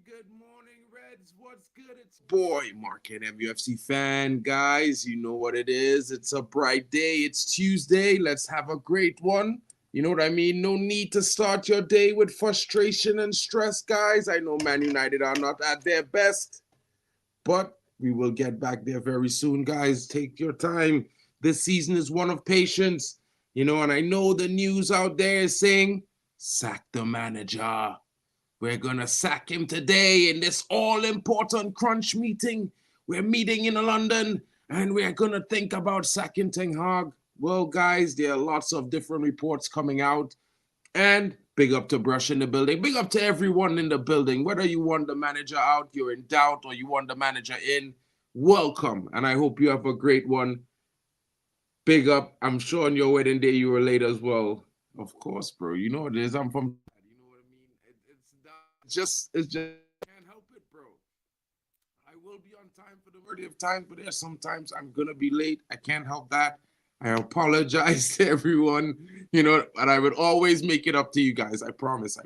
good morning, Reds. What's good? It's boy, Market MUFC fan, guys. You know what it is. It's a bright day. It's Tuesday. Let's have a great one. You know what I mean? No need to start your day with frustration and stress, guys. I know Man United are not at their best, but we will get back there very soon, guys. Take your time. This season is one of patience, and I know the news out there is saying, sack the manager. We're going to sack him today in this all-important crunch meeting. We're meeting in London, and we're going to think about sacking Ten Hag. Well, guys, there are lots of different reports coming out. And big up to Brush in the building. Big up to everyone in the building. Whether you want the manager out, you're in doubt, or you want the manager in, welcome. And I hope you have a great one. Big up. I'm sure on your wedding day you were late as well. Of course, bro. You know what it is. I'm from... It's just can't help it, bro. I will be on time for the majority of times, but there's sometimes I'm gonna be late. I can't help that. I apologize to everyone, and I would always make it up to you guys. I promise.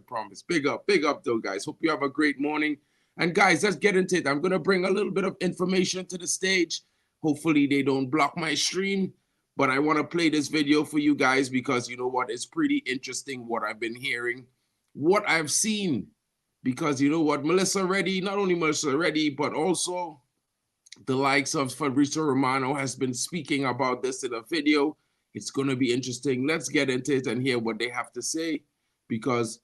Big up though, guys. Hope you have a great morning. And guys, let's get into it. I'm gonna bring a little bit of information to the stage. Hopefully they don't block my stream, but I want to play this video for you guys because you know what? It's pretty interesting what I've been hearing, what I've seen. Because you know what, Melissa Reddy, not only Melissa Reddy, but also the likes of Fabrizio Romano has been speaking about this in a video. It's going to be interesting. Let's get into it and hear what they have to say, because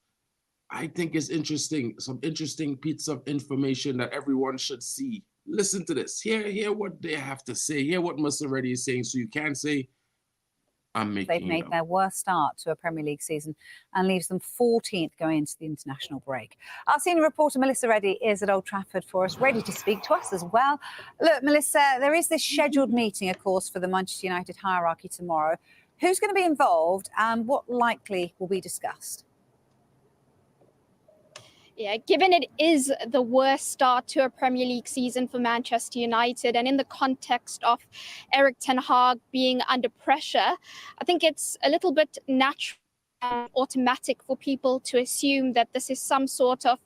I think it's interesting, some interesting bits of information that everyone should see. Listen to this. Hear what they have to say. Hear what Melissa Reddy is saying, so you can say, They've made their worst start to a Premier League season and leaves them 14th going into the international break. Our senior reporter, Melissa Reddy, is at Old Trafford for us, ready to speak to us as well. Look, Melissa, there is this scheduled meeting, of course, for the Manchester United hierarchy tomorrow. Who's going to be involved and what likely will be discussed? Yeah, given it is the worst start to a Premier League season for Manchester United, and in the context of Erik ten Hag being under pressure, I think it's a little bit natural and automatic for people to assume that this is some sort of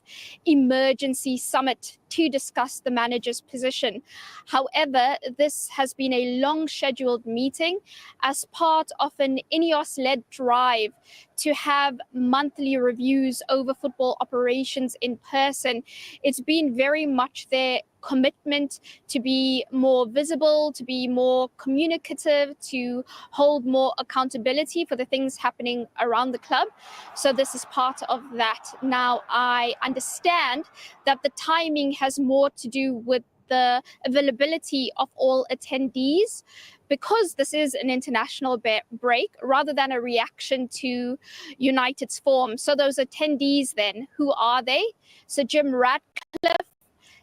emergency summit to discuss the manager's position. However, this has been a long scheduled meeting as part of an Ineos-led drive to have monthly reviews over football operations in person. It's been very much their commitment to be more visible, to be more communicative, to hold more accountability for the things happening around the club. So this is part of that. Now, I understand that the timing has more to do with the availability of all attendees, because this is an international break rather than a reaction to United's form. So those attendees then, who are they? So Jim Ratcliffe,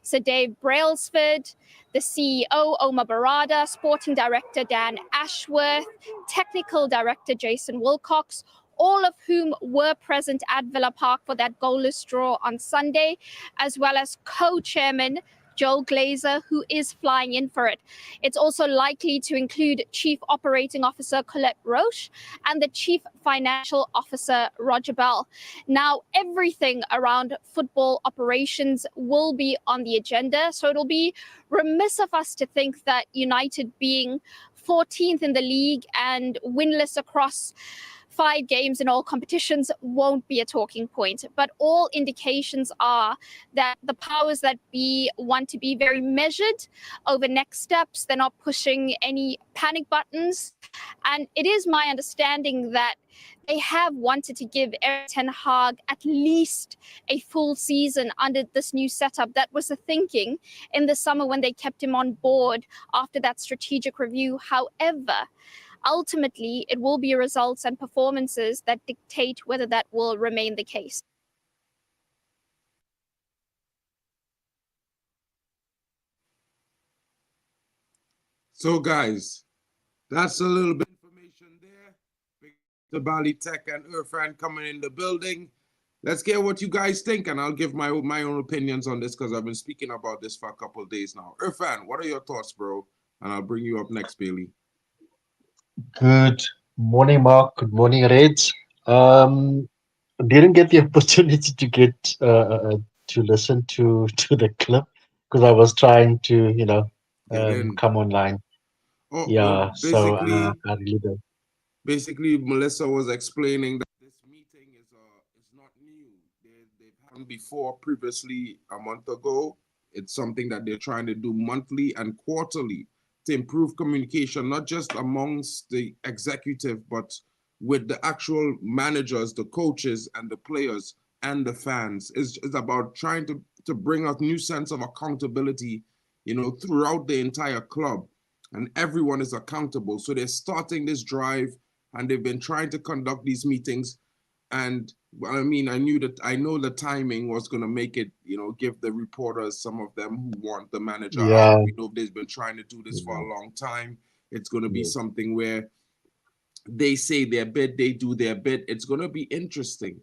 Sir Dave Brailsford, the CEO, Omar Barada, Sporting Director Dan Ashworth, Technical Director Jason Wilcox, all of whom were present at Villa Park for that goalless draw on Sunday, as well as co-chairman Joel Glazer, who is flying in for it. It's also likely to include Chief Operating Officer Colette Roche and the Chief Financial Officer Roger Bell. Now, everything around football operations will be on the agenda, so it'll be remiss of us to think that United being 14th in the league and winless across 5 games in all competitions won't be a talking point. But all indications are that the powers that be want to be very measured over next steps. They're not pushing any panic buttons. And it is my understanding that they have wanted to give Erik ten Hag at least a full season under this new setup. That was the thinking in the summer when they kept him on board after that strategic review. However, ultimately, it will be results and performances that dictate whether that will remain the case. So, guys, that's a little bit of information there. The Bali Tech and Irfan coming in the building. Let's get what you guys think, and I'll give my own opinions on this because I've been speaking about this for a couple of days now. Irfan, what are your thoughts, bro? And I'll bring you up next, Bailey. Good morning, Mark. Good morning, Reds. Didn't get the opportunity to get to listen to the clip because I was trying to, Get in. come online. Oh, Yeah, well, so I really don't. basically, Melissa was explaining that this meeting is not new. They've had before, previously a month ago. It's something that they're trying to do monthly and quarterly to improve communication, not just amongst the executive, but with the actual managers, the coaches, and the players and the fans. It's about trying to bring a new sense of accountability, throughout the entire club, and everyone is accountable. So they're starting this drive, and they've been trying to conduct these meetings. And I mean, I know the timing was going to make it, give the reporters, some of them who want the manager out. Yeah, We know they've been trying to do this for a long time. It's going to be something where they say their bit, they do their bit. It's going to be interesting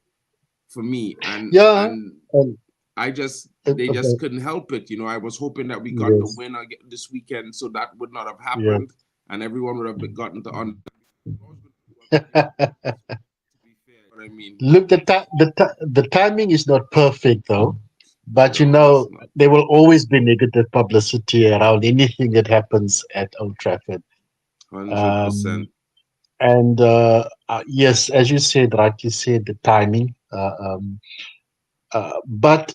for me. And yeah, and, they just couldn't help it. I was hoping that we got the yes, win this weekend, so that would not have yeah. happened, and everyone would have gotten to understand. To be fair, what I mean. Look, the timing is not perfect though, but No, it's not. there will always be negative publicity around anything that happens at Old Trafford. 100%. And yes, as you said, right, you said the timing. But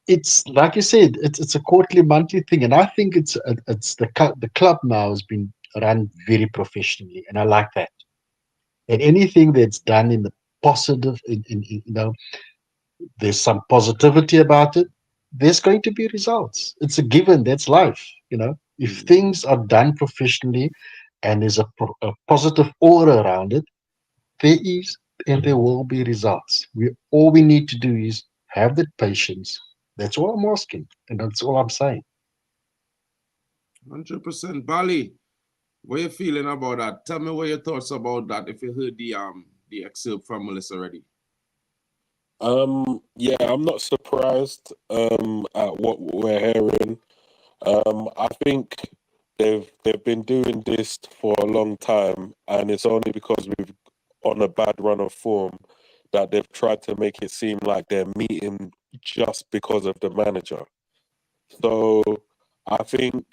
it's like you said, it's a quarterly, monthly thing, and I think it's the club now has been run very professionally, and I like that. And anything that's done in the positive, there's some positivity about it. There's going to be results. It's a given. That's life. If things are done professionally, and there's a positive aura around it, there is and there will be results. All we need to do is have that patience. That's all I'm asking, and that's all I'm saying. 100%. Bali, what you feeling about that? Tell me what your thoughts about that. If you heard the excerpt from Melissa already. Yeah, I'm not surprised at what we're hearing. I think they've been doing this for a long time, and it's only because we've on a bad run of form that they've tried to make it seem like they're meeting just because of the manager. So I think,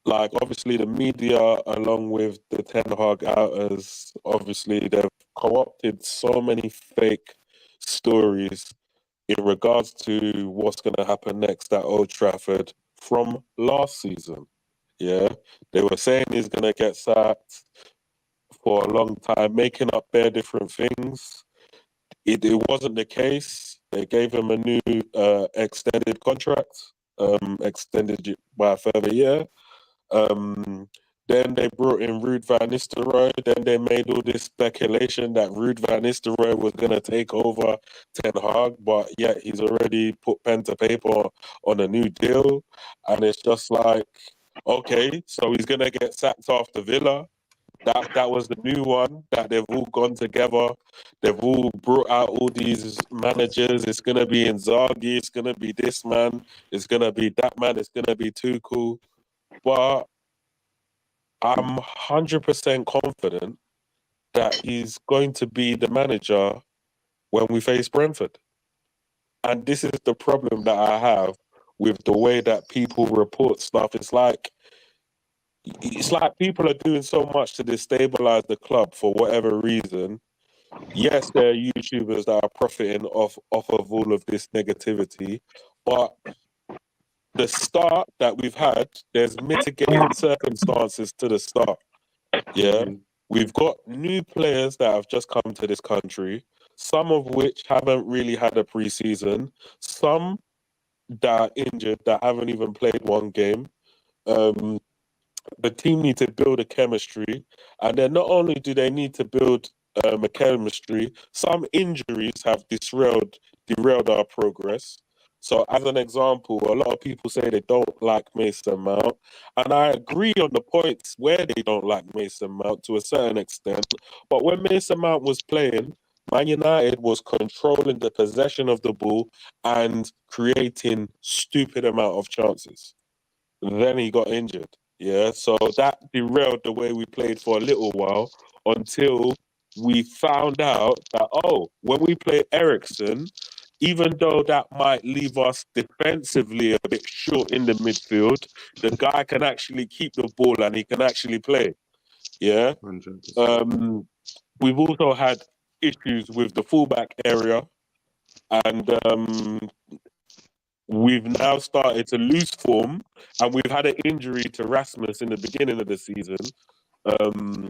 like, obviously the media, along with the Ten Hag outers, obviously they've co-opted so many fake stories in regards to what's going to happen next at Old Trafford from last season. Yeah, they were saying he's going to get sacked for a long time, making up bare different things. It wasn't the case. They gave him a new extended contract, extended it by a further year. Then they brought in Ruud van Nistelrooy. Then they made all this speculation that Ruud van Nistelrooy was going to take over Ten Hag, but yet he's already put pen to paper on a new deal. And it's just like, okay, so he's going to get sacked after Villa. That was the new one that they've all gone together. They've all brought out all these managers. It's going to be Inzaghi. It's going to be this man. It's going to be that man. It's going to be Tuchel. But I'm 100% confident that he's going to be the manager when we face Brentford. And this is the problem that I have with the way that people report stuff. It's like people are doing so much to destabilize the club for whatever reason. Yes, there are YouTubers that are profiting off of all of this negativity, but the start that we've had, there's mitigating circumstances to the start. Yeah. We've got new players that have just come to this country, some of which haven't really had a pre-season, some that are injured that haven't even played one game. The team need to build a chemistry, and then not only do they need to build a chemistry, some injuries have derailed our progress. So, as an example, a lot of people say they don't like Mason Mount, and I agree on the points where they don't like Mason Mount to a certain extent. But when Mason Mount was playing, Man United was controlling the possession of the ball and creating stupid amount of chances. Then he got injured. Yeah, so that derailed the way we played for a little while until we found out that, when we play Ericsson, even though that might leave us defensively a bit short in the midfield, the guy can actually keep the ball and he can actually play. Yeah. 100%. We've also had issues with the fullback area, and we've now started to lose form, and we've had an injury to Rasmus in the beginning of the season,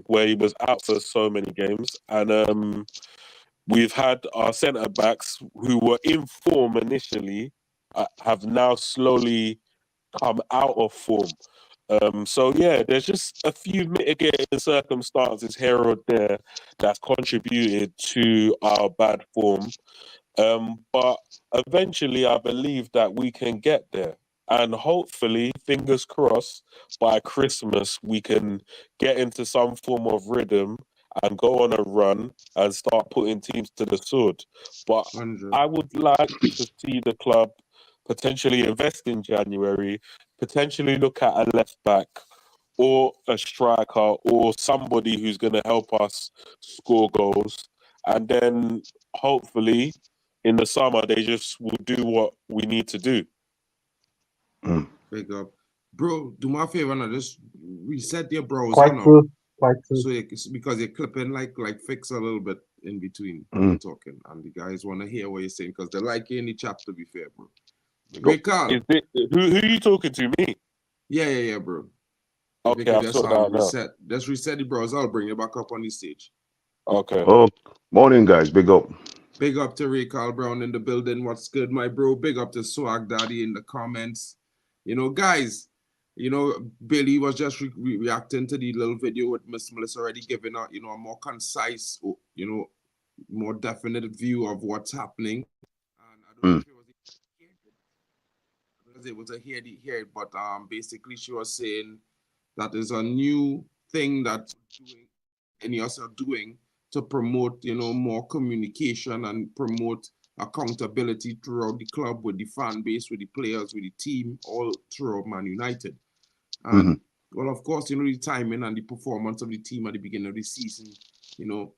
where he was out for so many games, and we've had our centre backs who were in form initially have now slowly come out of form. So yeah, there's just a few mitigating circumstances here or there that's contributed to our bad form. But eventually, I believe that we can get there. And hopefully, fingers crossed, by Christmas, we can get into some form of rhythm and go on a run and start putting teams to the sword. But 100. I would like to see the club potentially invest in January, potentially look at a left back or a striker or somebody who's going to help us score goals. And then hopefully in the summer, they just will do what we need to do. Big up. Bro, do my favor now. Just reset your browser Quite now. true. Quite true. So because you're clipping like fix a little bit in between when you're talking. And the guys want to hear what you're saying because they like you in the chat, to be fair, bro. Great call. Who are you talking to? Me? Yeah, bro. Okay, I'll sort that out reset. Just reset the browser. I'll bring you back up on the stage. Okay. Oh, morning, guys. Big up. Big up to Ray Carl Brown in the building. What's good, my bro? Big up to Swag Daddy in the comments. You know, guys, you know, Billy was just reacting to the little video with Miss Melissa already giving out, you know, a more concise, you know, more definite view of what's happening. And I don't know if it was able to hear it, but basically she was saying that is a new thing that Ineos are doing to promote, you know, more communication and promote accountability throughout the club with the fan base, with the players, with the team, all throughout Man United. And well, of course, you know, the timing and the performance of the team at the beginning of the season, you know,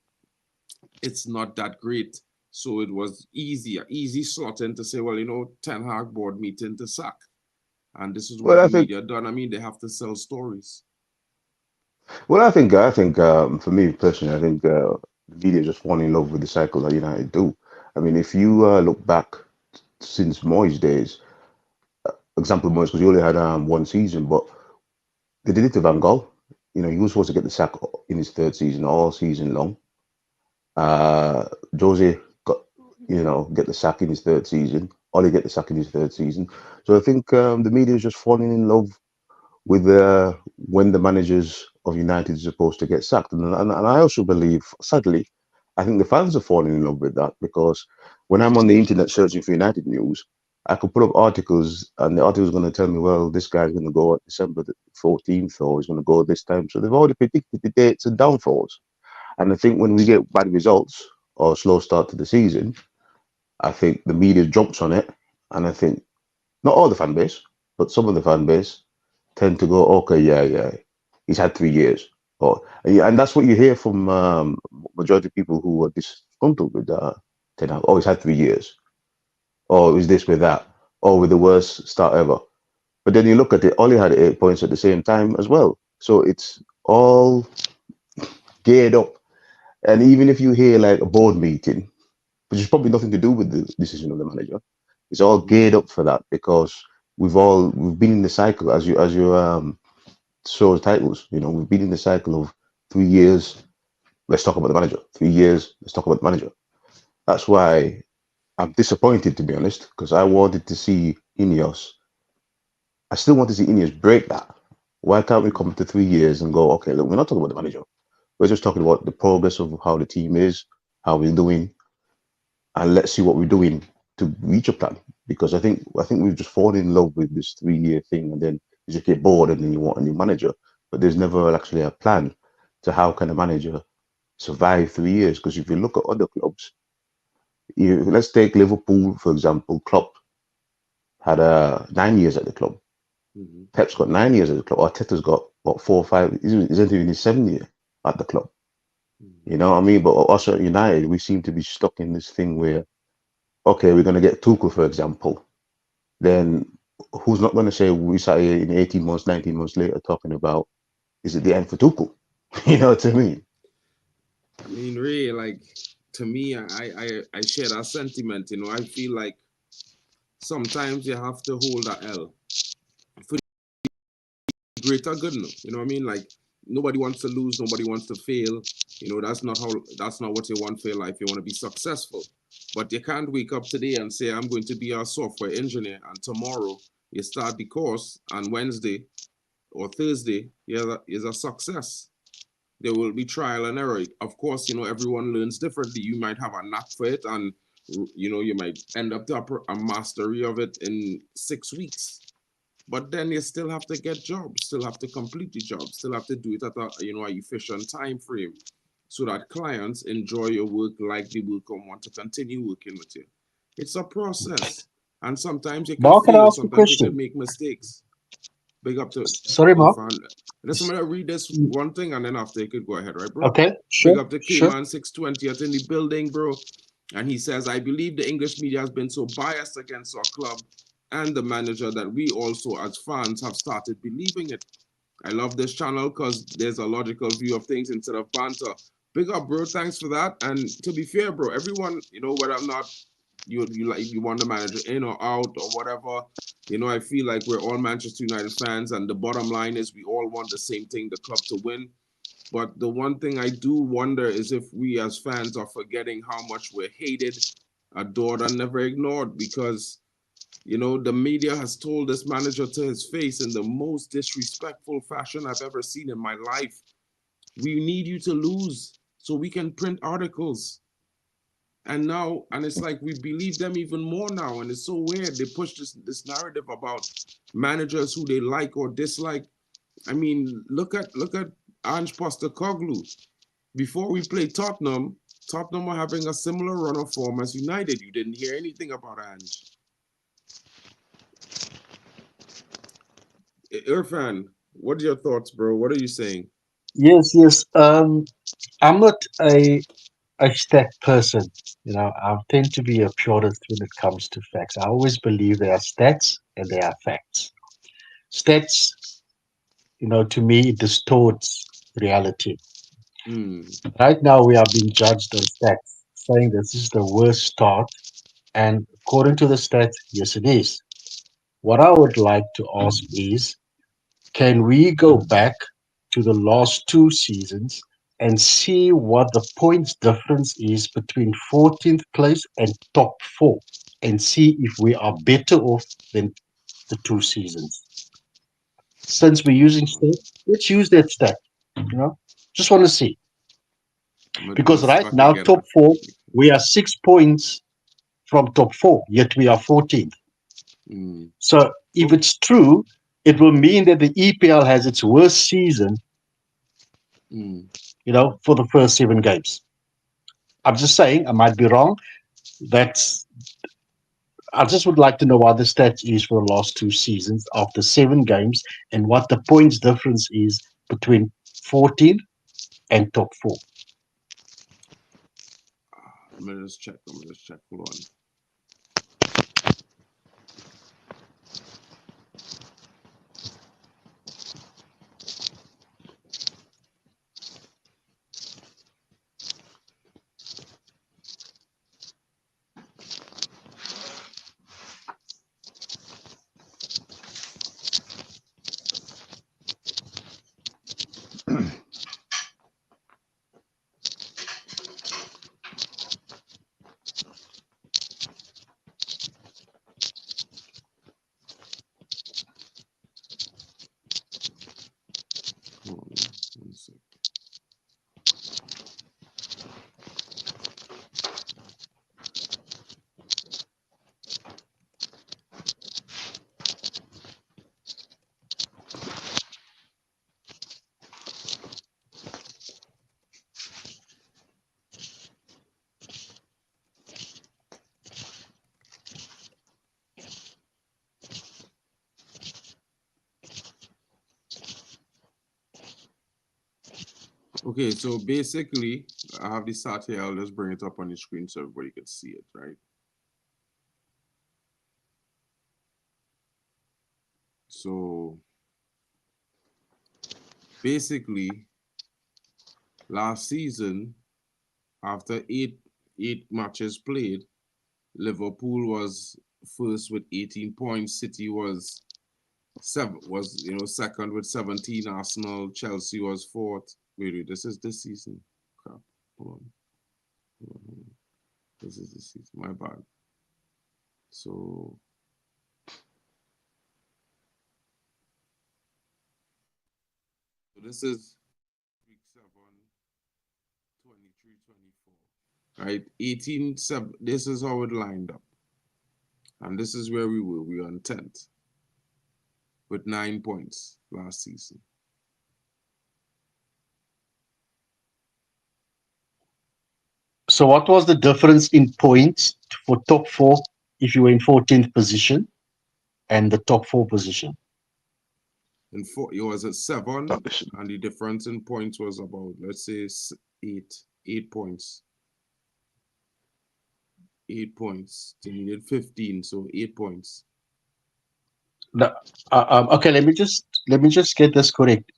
it's not that great. So it was easy slotting to say, well, you know, Ten Hag board meeting to sack. And this is what the media done. I mean, they have to sell stories. Well, I think for me personally, I think the media just fall in love with the cycle that United do. I mean, if you look back since Moyes' days, example Moyes, because he only had one season, but they did it to Van Gaal. You know, he was supposed to get the sack in his third season, all season long. Jose got, you know, get the sack in his third season. Ollie get the sack in his third season. So I think the media is just falling in love with when the managers of United is supposed to get sacked. And I also believe, sadly, I think the fans are falling in love with that, because when I'm on the internet searching for United news, I could put up articles and the article is going to tell me, well, this guy's going to go on December the 14th or he's going to go this time. So they've already predicted the dates and downfalls. And I think when we get bad results or a slow start to the season, I think the media jumps on it. And I think not all the fan base, but some of the fan base tend to go, okay, yeah, he's had 3 years. And that's what you hear from majority of people who are disgruntled with Ten Hag. Oh, he's had 3 years. Oh, is this with that? Oh, with the worst start ever. But then you look at it, Ollie had 8 points at the same time as well. So it's all geared up. And even if you hear like a board meeting, which is probably nothing to do with the decision of the manager, it's all geared up for that, because we've been in the cycle, as you show titles, you know, we've been in the cycle of 3 years. Let's talk about the manager. 3 years. Let's talk about the manager. That's why I'm disappointed, to be honest, because I wanted to see Ineos. I still want to see Ineos break that. Why can't we come to 3 years and go, okay, look, we're not talking about the manager. We're just talking about the progress of how the team is, how we're doing, and let's see what we're doing to reach a plan. Because I think we've just fallen in love with this 3 year thing, and then you just get bored and then you want a new manager. But there's never actually a plan to how can a manager survive 3 years. Because if you look at other clubs, let's take Liverpool, for example. Klopp had 9 years at the club. Pep's got 9 years at the club. Arteta's got, what, 4 or 5, isn't even his 7th year at the club. You know what I mean? But also at United, we seem to be stuck in this thing where okay, we're going to get Tuchel, for example, then who's not going to say we sat here in 18 months, 19 months later talking about, is it the end for Tuchel? You know what I mean? I mean, really, like, to me, I share that sentiment. You know, I feel like sometimes you have to hold that L for the greater good. You know what I mean? Like, nobody wants to lose, nobody wants to fail. You know, that's not what you want for your life. You want to be successful. But you can't wake up today and say, I'm going to be a software engineer, and tomorrow you start the course, and Wednesday or Thursday, is a success. There will be trial and error. Of course, you know, everyone learns differently. You might have a knack for it, and you know, you might end up to a mastery of it in 6 weeks. But then you still have to get jobs, still have to complete the job, still have to do it at a, you know, a efficient time frame, so that clients enjoy your work, like the work, and want to continue working with you. It's a process, and sometimes you could Mark, can I fail, ask a sometimes you could question? make mistakes. Big up to Sorry, Mark. Irfan. Listen, I'm gonna read this one thing, and then after you could go ahead, right, bro? Okay, Big sure, up to sure. K-Man 620 in the building, bro. And he says, I believe the English media has been so biased against our club and the manager that we also, as fans, have started believing it. I love this channel because there's a logical view of things instead of banter. Big up, bro. Thanks for that. And to be fair, bro, everyone, you know, whether or not you want the manager in or out or whatever, you know, I feel like we're all Manchester United fans, and the bottom line is we all want the same thing, the club to win. But the one thing I do wonder is if we as fans are forgetting how much we're hated, adored, and never ignored, because, you know, the media has told this manager to his face in the most disrespectful fashion I've ever seen in my life. We need you to lose so we can print articles. And now, and it's like we believe them even more now, and it's so weird. They push this narrative about managers who they like or dislike. I mean, look at Ange Postecoglou. Before we played Tottenham, Tottenham were having a similar run of form as United. You didn't hear anything about Ange. Irfan, what are your thoughts, bro? What are you saying? Yes, yes. I'm not a stat person. You know, I tend to be a purist when it comes to facts. I always believe there are stats and there are facts. Stats, you know, to me, it distorts reality. Mm, Right now, we are being judged on stats, saying this is the worst start. And according to the stats, yes, it is. What I would like to ask is, can we go back to the last 2 seasons and see what the points difference is between 14th place and top four, and see if we are better off than the 2 seasons? Since we're using stat, let's use that stat. You know, just want to see, I'm because gonna see if right I can now get top that. four, we are 6 points from top four, yet we are 14th. Mm. So if Oh, it's true, it will mean that the EPL has its worst season, mm. you know, for the first 7 games. I'm just saying, I might be wrong. That's I just would like to know what the stats is for the last 2 seasons after 7 games, and what the points difference is between 14 and top four. I'm gonna just check. Hold on. Hold on. 1 second. Okay, so basically, I have this stat here. I'll just bring it up on the screen so everybody can see it, right? So basically, last season, after eight matches played, Liverpool was first with 18 points. City was second with 17. Arsenal, Chelsea was fourth. Wait, this is this season. Crap. Hold on. This is the season. My bad. So this is week 7, 23-24. Right? 18-7. This is how it lined up. And this is where we were. We were on 10th with 9 points last season. So what was the difference in points for top 4 if you were in 14th position and the top 4 position? And it was at 7, and the difference in points was about, let's say, 8 points. 8 points. They needed 15, so 8 points. Okay, let me just get this correct.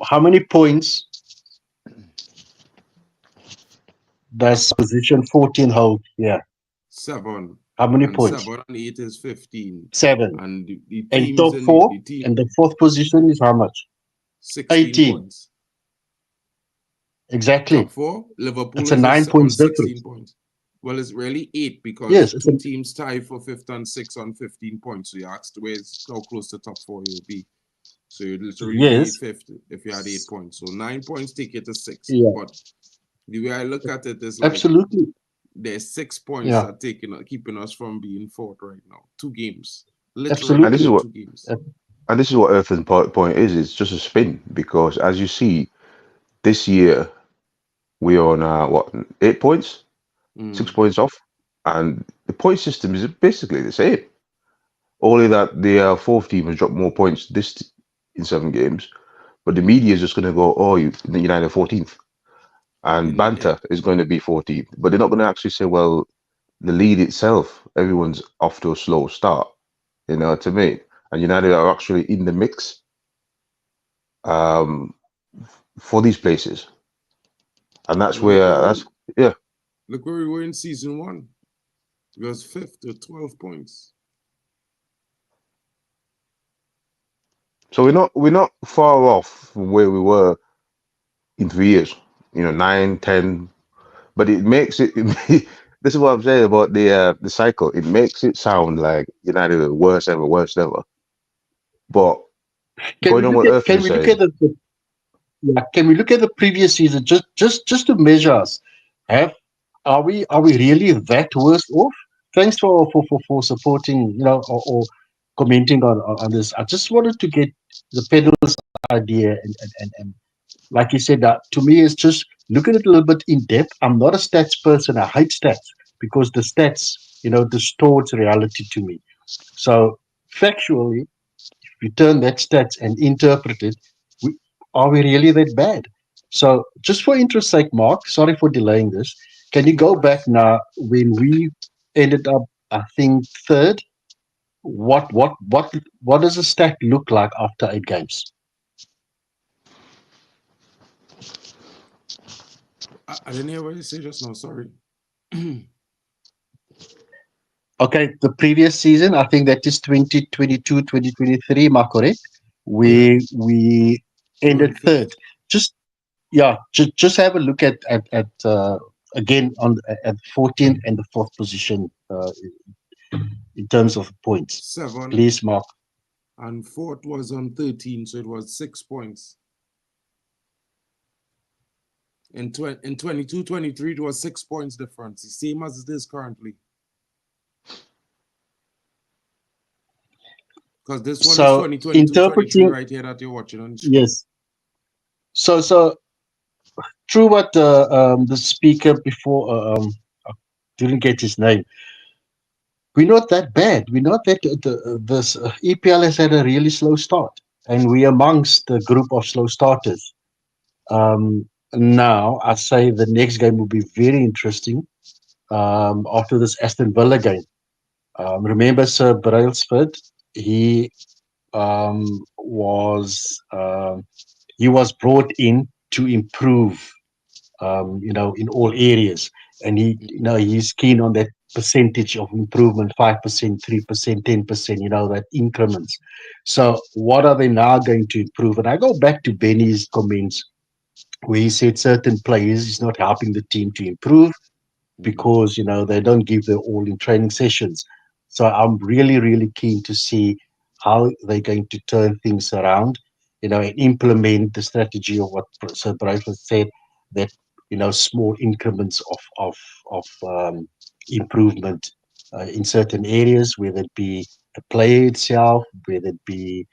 How many points does position 14 hold? Yeah. 7. How many and points? 7 and 8 is 15. 7. And the And teams top in 4 the team, and the 4th position is how much? 16 18. points. Exactly. Top 4, Liverpool It's a is 9 points 16 difference. points. Well, it's really 8 because Yes, it's 2 teams tie for 5th and 6th on 15 points. So you asked how close to top 4 you'll be. So you'd literally Yes. be 5th if you had 8 points. So 9 points take you to 6. Yeah. But the way I look at it is like Absolutely. there's 6 points Yeah. that keeping us from being 4th right now. 2 games. Absolutely. And this is what 2 games. and this is what Earth's point is. It's just a spin because as you see, this year we're on 8 points, 6 points off, and the point system is basically the same. Only that the 4th team has dropped more points in 7 games, but the media is just going to go, "Oh, United 14th," and banter is going to be 14th, but they're not going to actually say, "Well, the league itself, everyone's off to a slow start." You know what I mean? And United are actually in the mix for these places, and that's Well, where look where we were in season 1. We was 5th with 12 points. So we're not far off from where we were in 3 years. 9, 10, but it makes it. This is what I'm saying about the cycle. It makes it sound like United are worse ever, worse ever. But Can we look at can we look at the previous season just to measure us? Are we really that worse off? Thanks for supporting, or commenting on this. I just wanted to get the pedals idea and like you said, to me it's just look at it a little bit in depth. I'm not a stats person. I hate stats because the stats, distorts reality to me. So factually, you turn that stats and interpret it, are we really that bad? So just for interest's sake, Mark, sorry for delaying this. Can you go back now when we ended up, I think, 3rd? What does a stat look like after 8 games? I didn't hear what you said just now, sorry. Okay, the previous season, I think that is 2022, 2023, am I correct? We ended 3rd. Just have a look at again at 14th and the 4th position in terms of points. 7. Please, Mark. And 4th was on 13, so it was 6 points. In 22-23, it was 6 points difference, the same as it is currently. Because this one is 2022-23 right here that you're watching on the screen. Yes. So true what the speaker before I didn't get his name. We're not that bad. We're not that this EPL has had a really slow start, and we're amongst the group of slow starters. Now I say the next game will be very interesting. After this Aston Villa game, remember Sir Brailsford? He was he was brought in to improve, in all areas, and he's keen on that percentage of improvement, 5%, 3%, 10%, that increments. So what are they now going to improve? And I go back to Benny's comments where he said certain players is not helping the team to improve because they don't give their all in training sessions. So I'm really, really keen to see how they're going to turn things around, and implement the strategy of what Sir Braithwaite said, that small increments of improvement in certain areas, whether it be the play itself, whether it be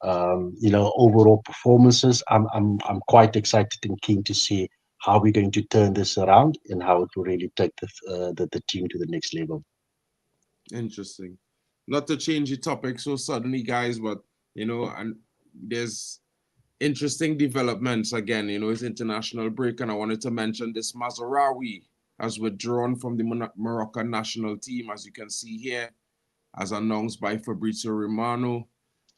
overall performances. I'm quite excited and keen to see how we're going to turn this around and how it will really take the team to the next level. Interesting. Not to change the topic so suddenly, guys, but and there's interesting developments again. It's international break, and I wanted to mention this Mazraoui has withdrawn from the Moroccan national team, as you can see here, as announced by Fabrizio Romano.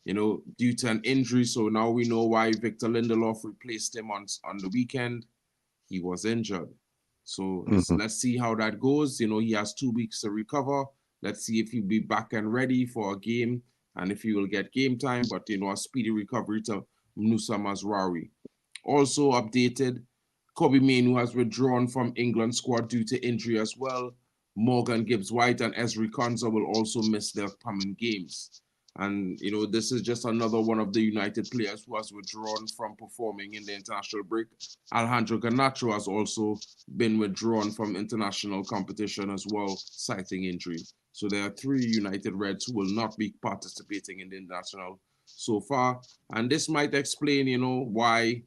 Due to an injury. So now we know why Victor Lindelof replaced him on the weekend. He was injured. So let's see how that goes. He has 2 weeks to recover. Let's see if he'll be back and ready for a game and if he will get game time. But, a speedy recovery to Moussa Mazraoui. Also updated, Kobe Mainoo has withdrawn from England squad due to injury as well. Morgan Gibbs-White and Ezri Konsa will also miss their upcoming games. And, this is just another one of the United players who has withdrawn from performing in the international break. Alejandro Garnacho has also been withdrawn from international competition as well, citing injury. So there are 3 United Reds who will not be participating in the international so far. And this might explain, why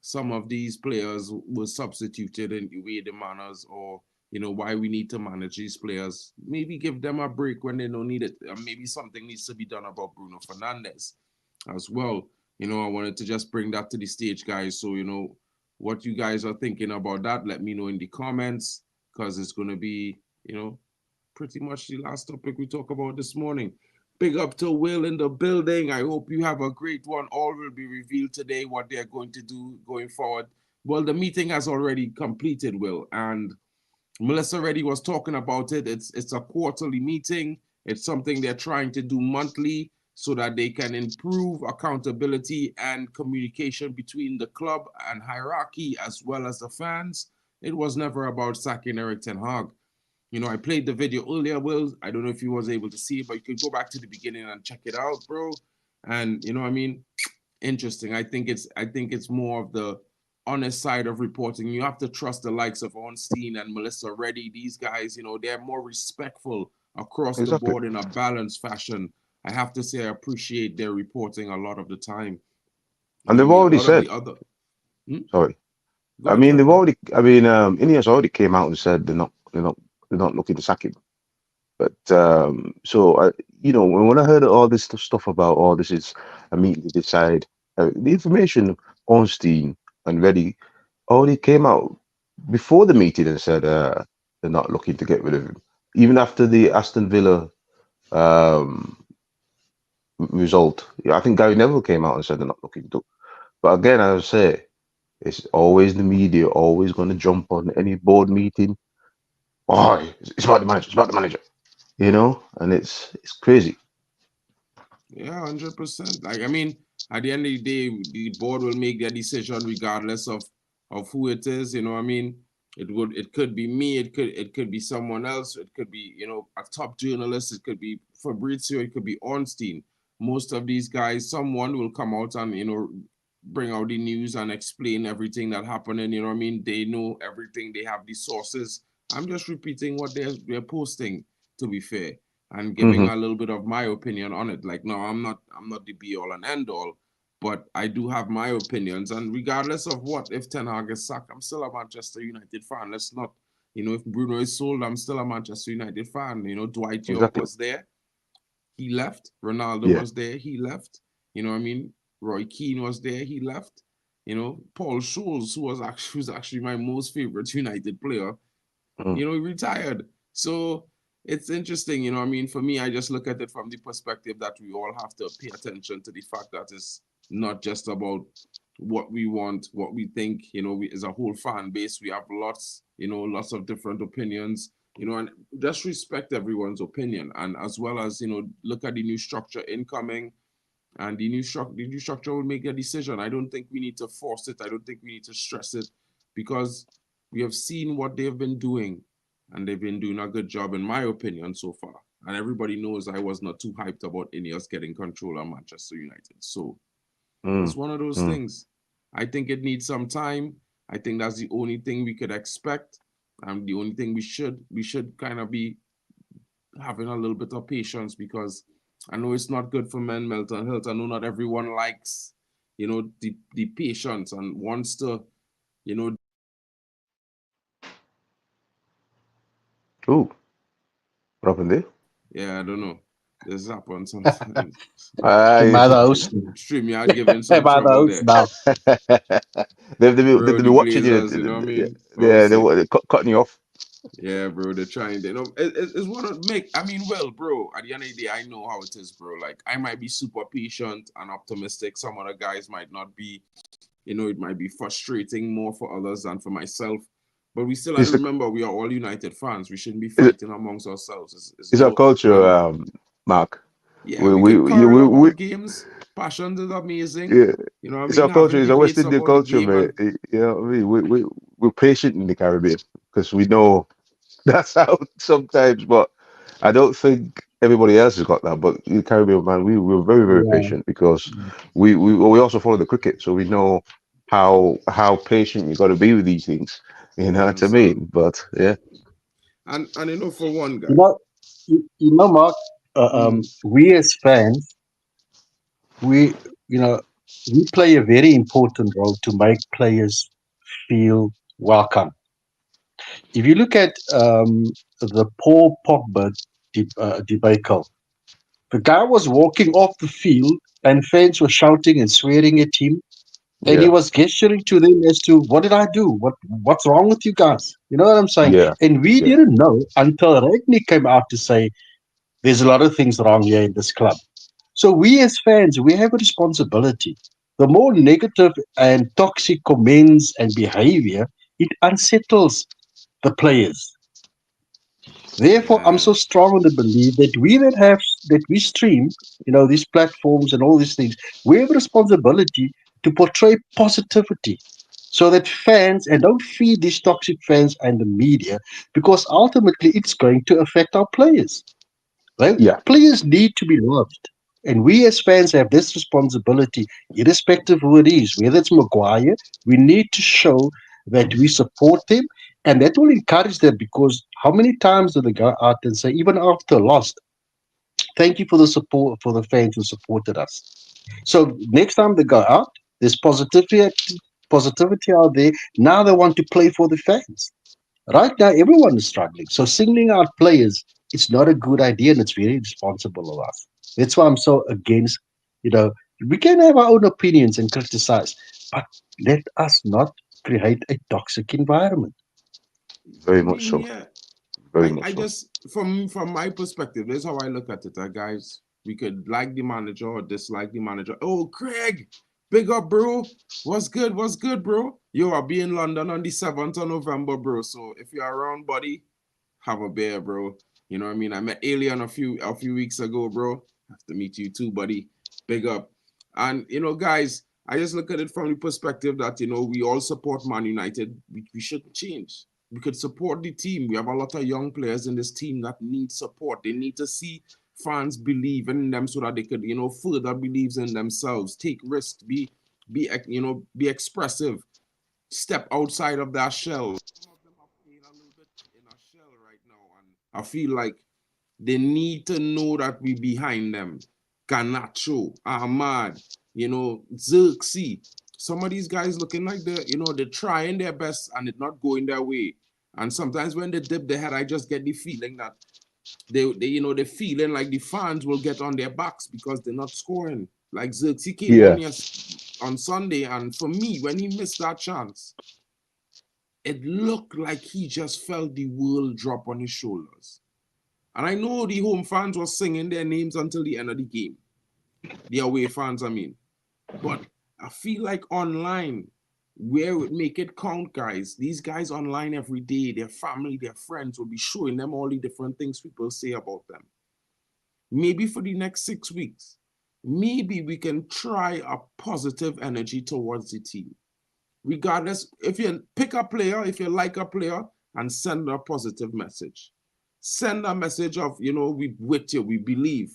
some of these players were substituted in the way the manners, or why we need to manage these players. Maybe give them a break when they don't need it. Maybe something needs to be done about Bruno Fernandes as well. I wanted to just bring that to the stage, guys. So, what you guys are thinking about that, let me know in the comments, because it's going to be, pretty much the last topic we talk about this morning. Big up to Will in the building. I hope you have a great one. All will be revealed today, what they're going to do going forward. Well, the meeting has already completed, Will, and Melissa Reddy was talking about it. It's a quarterly meeting. It's something they're trying to do monthly so that they can improve accountability and communication between the club and hierarchy as well as the fans. It was never about sacking Erik ten Hag. I played the video earlier, Will. I don't know if you was able to see it, but you could go back to the beginning and check it out, bro. And interesting. I think it's more of the honest side of reporting. You have to trust the likes of Ornstein and Melissa Reddy. These guys, they're more respectful across the board in a balanced fashion. I have to say I appreciate their reporting a lot of the time. And they've already said, sorry. I mean, they've already. I mean, Ineos already came out and said they're not looking to sack him. But so when I heard all this stuff about this is a meeting to decide, the information Ornstein and Reddy already came out before the meeting and said they're not looking to get rid of him. Even after the Aston Villa result, I think Gary Neville came out and said they're not looking to. But again, as I say, it's always the media always going to jump on any board meeting. Oh, it's about the manager. It's about the manager. And it's crazy. Yeah, 100%. Like, I mean, at the end of the day, the board will make their decision regardless of who it is. It could be me, it could be someone else, it could be, a top journalist, it could be Fabrizio, it could be Ornstein. Most of these guys, someone will come out and, bring out the news and explain everything that happened. And they know everything, they have the sources. I'm just repeating what they're posting, to be fair, and giving a little bit of my opinion on it. Like, no, I'm not the be all and end all, but I do have my opinions. And regardless of if Ten Hag is sacked, I'm still a Manchester United fan. Let's not, if Bruno is sold, I'm still a Manchester United fan. Dwight York was there, he left. Ronaldo was there, he left. Roy Keane was there, he left. Paul Scholes, who was actually my most favorite United player, he retired. So it's interesting, you know what I mean? For me, I just look at it from the perspective that we all have to pay attention to the fact that it's not just about what we want, what we think, you know, we, as a whole fan base, we have lots, you know, lots of different opinions, you know, and just respect everyone's opinion. And as well as, you know, look at the new structure incoming, and the new structure will make a decision. I don't think we need to force it. I don't think we need to stress it, because we have seen what they've been doing, and they've been doing a good job, in my opinion, so far. And everybody knows I was not too hyped about Ineos getting control of Manchester United. So it's one of those things. I think it needs some time. I think that's the only thing we could expect, and the only thing we should kind of be having a little bit of patience, because I know it's not good for men mental health. I know not everyone likes, you know, the patience and wants to, you know. Ooh, what happened there? Yeah, I don't know. This happens sometimes. By the host. StreamYard giving some By the trouble host there. now. they've Bro, been the watching you. Glazers, you know what I mean? Yeah, Obviously. they're cutting you off. Yeah, bro, they're trying. They know it's what to make. I mean, well, bro, at the end of the day, I know how it is, bro. Like, I might be super patient and optimistic. Some other guys might not be. You know, it might be frustrating more for others than for myself. But we still have to remember we are all United fans. We shouldn't be fighting amongst ourselves. It's our culture, Mark. Yeah, we could quarrel We about games. Passion is amazing. yeah. You know what I It's mean? our culture. Having It's our West debates Indian about the culture, game. mate. And You know what I mean? We're patient in the Caribbean because we know that's how sometimes. But I don't think everybody else has got that. But in the Caribbean, man, we're very, very Yeah. patient because we also follow the cricket, so we know how patient you got to be with these things. You know what I mean? But yeah, and you know, for one guy. You know, Mark, we as fans, we, you know, we play a very important role to make players feel welcome. If you look at the Paul Pogba debacle, the guy was walking off the field and fans were shouting and swearing at him, and he yeah, was gesturing to them as to, what did I do? What's wrong with you guys? You know what I'm saying? yeah, And we yeah, didn't know until Ragnick came out to say there's a lot of things wrong here in this club. So we as fans, we have a responsibility. The more negative and toxic comments and behavior, it unsettles the players. Therefore, I'm Yeah. so strong in the belief that we stream, these platforms and all these things, we have a responsibility to portray positivity so that fans, and don't feed these toxic fans and the media, because ultimately it's going to affect our players. Right? yeah, Players need to be loved. And we as fans have this responsibility, irrespective of who it is, whether it's Maguire, we need to show that we support them, and that will encourage them, because how many times do they go out and say, even after lost, thank you for the support for the fans who supported us. So next time they go out, there's positivity out there. Now they want to play for the fans. Right now, everyone is struggling. So singling out players, it's not a good idea, and it's very irresponsible of us. That's why I'm so against, you know, we can have our own opinions and criticize, but let us not create a toxic environment. very I much mean, so, yeah. very I much so. just from my perspective, this is how I look at it, guys. We could like the manager or dislike the manager. Oh, Craig, big up, bro. What's good? What's good, bro? Yo, I'll be in London on the 7th of November, bro. So if you're around, buddy, have a beer, bro. You know what I mean? I met Alien a few weeks ago, bro. Have to meet you too, buddy. Big up. And you know, guys, I just look at it from the perspective that, you know, we all support Man United. We shouldn't change. We could support the team. We have a lot of young players in this team that need support. They need to see fans believe in them so that they could, you know, further believes in themselves, take risks, be expressive, step outside of that shell. Some of them are playing a little bit in a shell right now, and I feel like they need to know that we behind them. Canacho, Ahmad, you know, Xerxes. Some of these guys looking like they're trying their best and it's not going their way. And sometimes when they dip their head, I just get the feeling that they're feeling like the fans will get on their backs because they're not scoring. Like Xerxes came Yeah, on Sunday, and for me, when he missed that chance, it looked like he just felt the world drop on his shoulders. And I know the home fans were singing their names until the end of the game. The away fans, I mean. But I feel like online, where it make it count, guys, these guys online every day, their family, their friends will be showing them all the different things people say about them. Maybe for the next 6 weeks, maybe we can try a positive energy towards the team. Regardless, if you pick a player, if you like a player, and send a positive message. Send a message of, you know, we with you, we believe.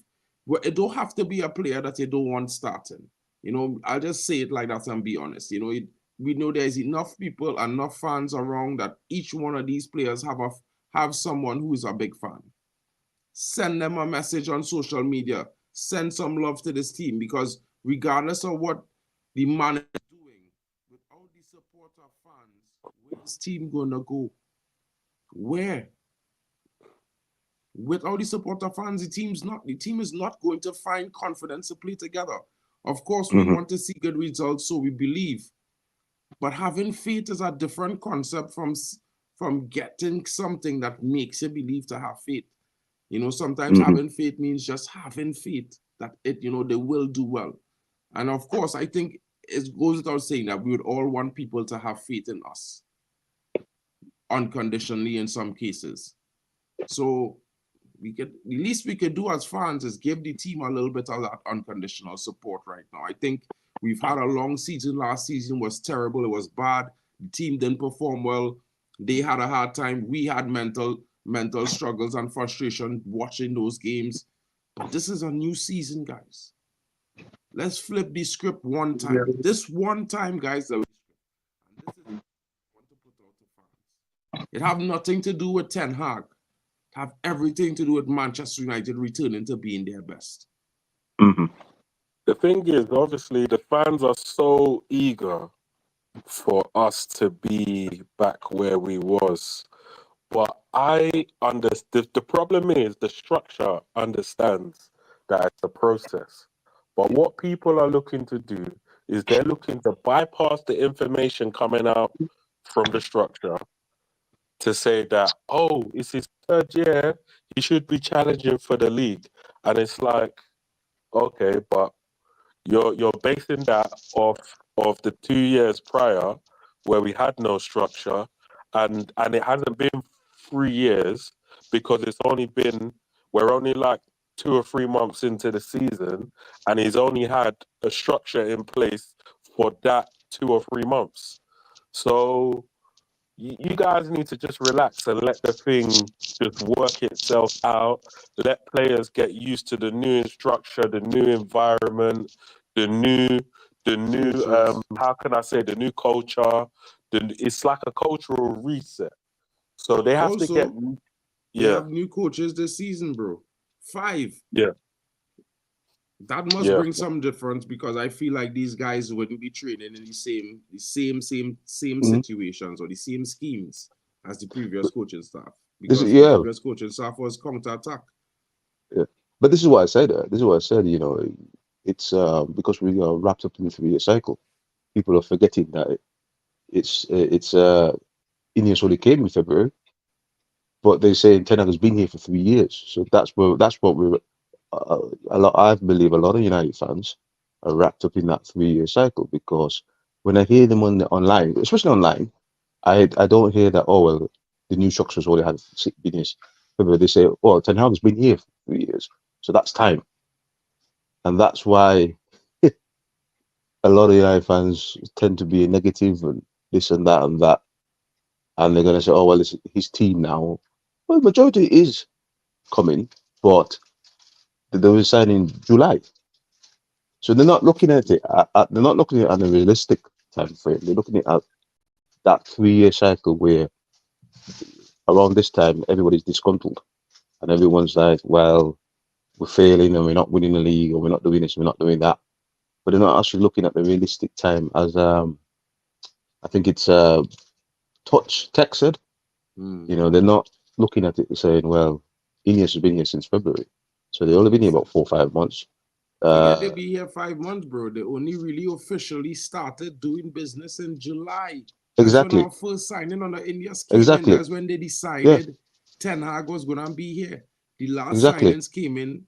Well, it don't have to be a player that you don't want starting. You know, I'll just say it like that and be honest. You know, we know there's enough people, enough fans around that each one of these players have someone who is a big fan. Send them a message on social media. Send some love to this team, because regardless of what the man is doing, without the support of fans, where's this team gonna go? Where? Without the support of fans, the team is not going to find confidence to play together. Of course, we want to see good results, so we believe. But having faith is a different concept from getting something that makes you believe to have faith. You know, sometimes having faith means just having faith that they will do well. And of course, I think it goes without saying that we would all want people to have faith in us, unconditionally in some cases. So the least we could do as fans is give the team a little bit of that unconditional support right now. I think we've had a long season. Last season was terrible. It was bad. The team didn't perform well. They had a hard time. We had mental struggles and frustration watching those games. But this is a new season, guys. Let's flip the script one time. Yeah. This one time, guys, and this is what I want to put out to fans. It have nothing to do with Ten Hag. Have everything to do with Manchester United returning to being their best. The thing is, obviously, the fans are so eager for us to be back where we was. But I understand. The problem is the structure understands that it's a process. But what people are looking to do is they're looking to bypass the information coming out from the structure to say that, oh, it's his third year, he should be challenging for the league. And it's like, okay, but you're basing that off of the 2 years prior where we had no structure, and it hasn't been 3 years because we're only like 2 or 3 months into the season, and he's only had a structure in place for that 2 or 3 months. So you guys need to just relax and let the thing just work itself out. Let players get used to the new structure, the new environment, the new how can I say, the new culture. It's like a cultural reset. So they have also, to get they have new coaches this season, bro. 5. Yeah. That must bring some difference, because I feel like these guys wouldn't be training in the same situations or the same schemes as the previous coaching staff, because the previous coaching staff was counter-attack. Yeah, but this is what I said. You know, it's because we are wrapped up in the 3-year cycle. People are forgetting that it's Ineos only came in February, but they say Ten Hag has been here for 3 years. So that's what we're. I believe a lot of United fans are wrapped up in that 3-year cycle, because when I hear them online, especially online, I don't hear that, oh, well, the new structures already had been years. They say, oh, Ten Hag has been here for 3 years, so that's time. And that's why a lot of United fans tend to be negative and this and that and that. And they're going to say, oh, well, it's his team now. Well, the majority is coming, but they will sign in July. So they're not looking at it. They're not looking at it on a realistic time frame. They're looking at that 3-year cycle where around this time everybody's disgruntled and everyone's like, well, we're failing and we're not winning the league, or we're not doing this, we're not doing that. But they're not actually looking at the realistic time, as I think it's Tech said. You know, they're not looking at it saying, well, Ineos has been here since February, so they've only been here about 4 or 5 months. They'll be here 5 months, bro. They only really officially started doing business in July. Exactly. That's when our first signing on the Ineos came in. That's when they decided Ten Hag was going to be here. The last Exactly. signings came in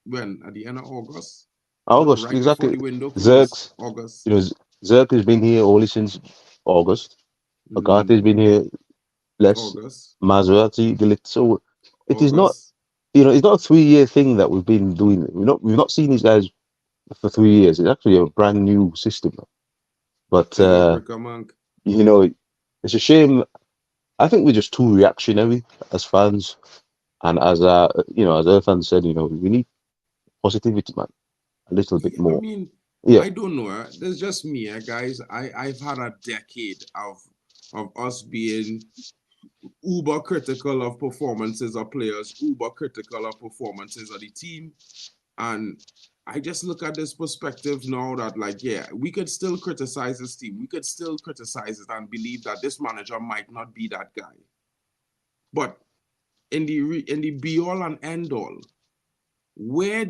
when? At the end of August? August, Right before exactly. the window closed. Zerks, August. Zerk has been here only since August. Agate has been here less. August. Maserati, so it is not, August. it's not a 3-year thing that we've been doing. We've not seen these guys for 3 years. It's actually a brand new system. But it's a shame. I think we're just too reactionary as fans, and as as our fans said, we need positivity, man, a little bit more. I mean, yeah, I don't know. There's just me, guys. I've had a decade of us being uber critical of performances of players, uber critical of performances of the team, and I just look at this perspective now that, like, yeah, we could still criticize this team. We could still criticize it and believe that this manager might not be that guy. But in the be all and end all, where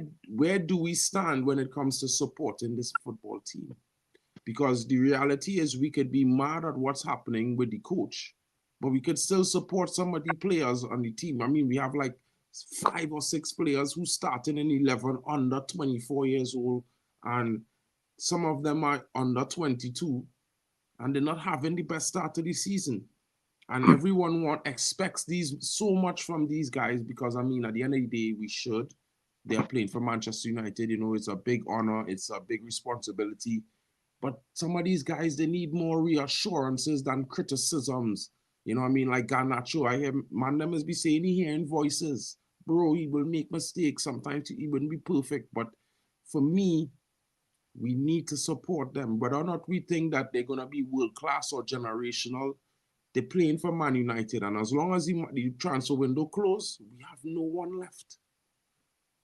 do we stand when it comes to supporting this football team? Because the reality is we could be mad at what's happening with the coach, but we could still support some of the players on the team. I mean, we have like 5 or 6 players who started in 11 under 24 years old, and some of them are under 22, and they're not having the best start to the season. And everyone expects so much from these guys because, I mean, at the end of the day, we should. They are playing for Manchester United. It's a big honor. It's a big responsibility. But some of these guys, they need more reassurances than criticisms. You know what I mean? Like Garnacho, I hear man must be saying he hearing voices. Bro, he will make mistakes. Sometimes he wouldn't be perfect. But for me, we need to support them. Whether or not we think that they're going to be world-class or generational, they're playing for Man United. And as long as the transfer window closed, we have no one left.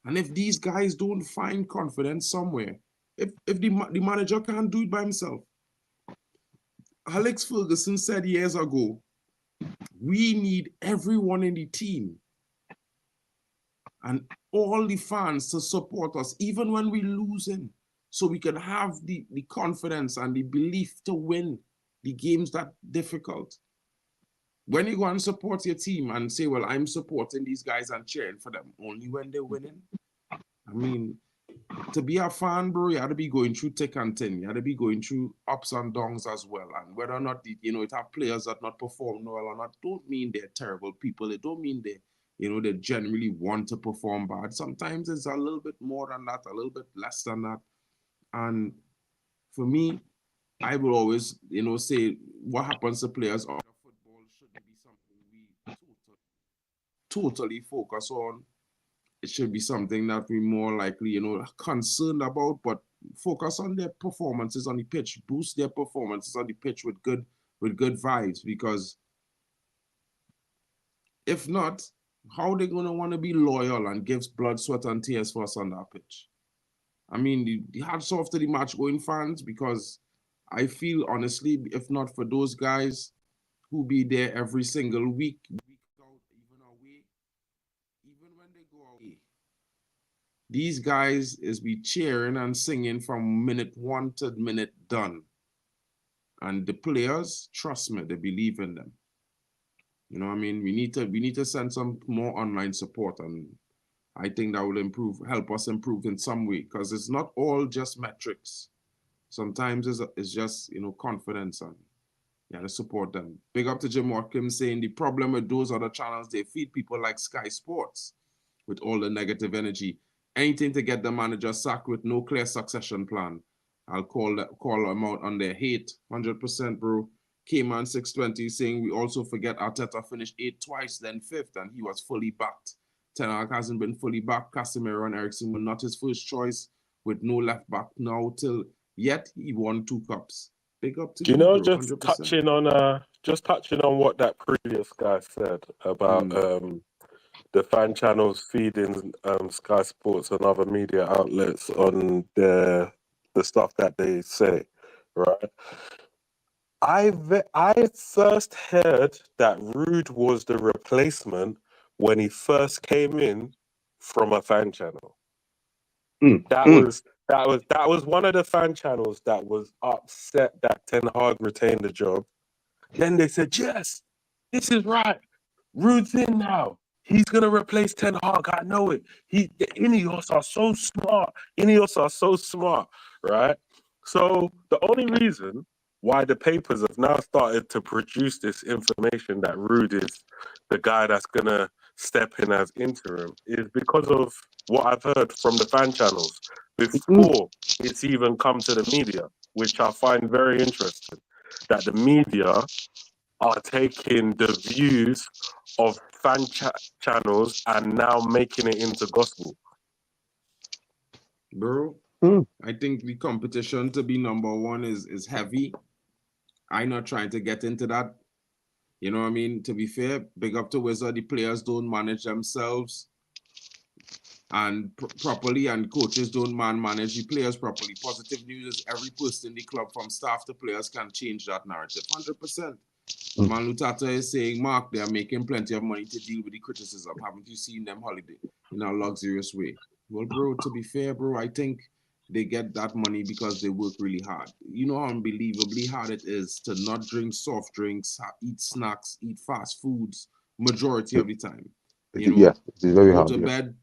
And if these guys don't find confidence somewhere, if the manager can't do it by himself. Alex Ferguson said years ago, we need everyone in the team and all the fans to support us, even when we're losing, so we can have the confidence and the belief to win the games that difficult. When you go and support your team and say, well, I'm supporting these guys and cheering for them only when they're winning. I mean, to be a fan, bro, you had to be going through thick and thin. You had to be going through ups and downs as well. And whether or not, it have players that not perform well or not, don't mean they're terrible people. It don't mean they generally want to perform bad. Sometimes it's a little bit more than that, a little bit less than that. And for me, I will always, say what happens to players out of football shouldn't be something we totally focus on. It should be something that we're more likely, concerned about, but focus on their performances on the pitch, boost their performances on the pitch with good vibes, because if not, how are they going to want to be loyal and give blood, sweat, and tears for us on that pitch? I mean, the hats off to the match-going fans, because I feel, honestly, if not for those guys who be there every single week out, even away, even when they go away, these guys is be cheering and singing from minute 1 to minute done. And the players, trust me, they believe in them. You know what I mean? We need to send some more online support, and I think that will help us improve in some way, because it's not all just metrics. Sometimes it's just, confidence, and to support them. Big up to Jim Watkins saying the problem with those other channels, they feed people like Sky Sports with all the negative energy. Anything to get the manager sacked with no clear succession plan. I'll call them out on their hate. 100%, bro. K-Man 620 saying we also forget Arteta finished 8th twice, then 5th, and he was fully backed. Ten Hag hasn't been fully backed. Casemiro and Eriksen were not his first choice, with no left back now till yet he won 2 cups. Big up to you, bro, 100%. just touching on what that previous guy said about the fan channels feeding Sky Sports and other media outlets on the stuff that they say, right? I first heard that Rude was the replacement when he first came in from a fan channel. That was one of the fan channels that was upset that Ten Hag retained the job. Then they said, yes, this is right. Rude's in now. He's going to replace Ten Hag. I know it. The Ineos are so smart. Ineos are so smart, right? So the only reason why the papers have now started to produce this information that Ruud is the guy that's going to step in as interim is because of what I've heard from the fan channels before it's even come to the media, which I find very interesting, that the media are taking the views of fan channels and now making it into gospel. Bro, I think the competition to be number one is heavy. I'm not trying to get into that. You know what I mean? To be fair, big up to Wizard. The players don't manage themselves and properly, and coaches don't manage the players properly. Positive news is every person in the club, from staff to players, can change that narrative 100%. Man Lutata is saying, Mark, they are making plenty of money to deal with the criticism. Haven't you seen them holiday in a luxurious way? Well, bro, to be fair, bro, I think they get that money because they work really hard. You know how unbelievably hard it is to not drink soft drinks, eat snacks, eat fast foods majority of the time. You know, yeah, it's very hard. Go to bed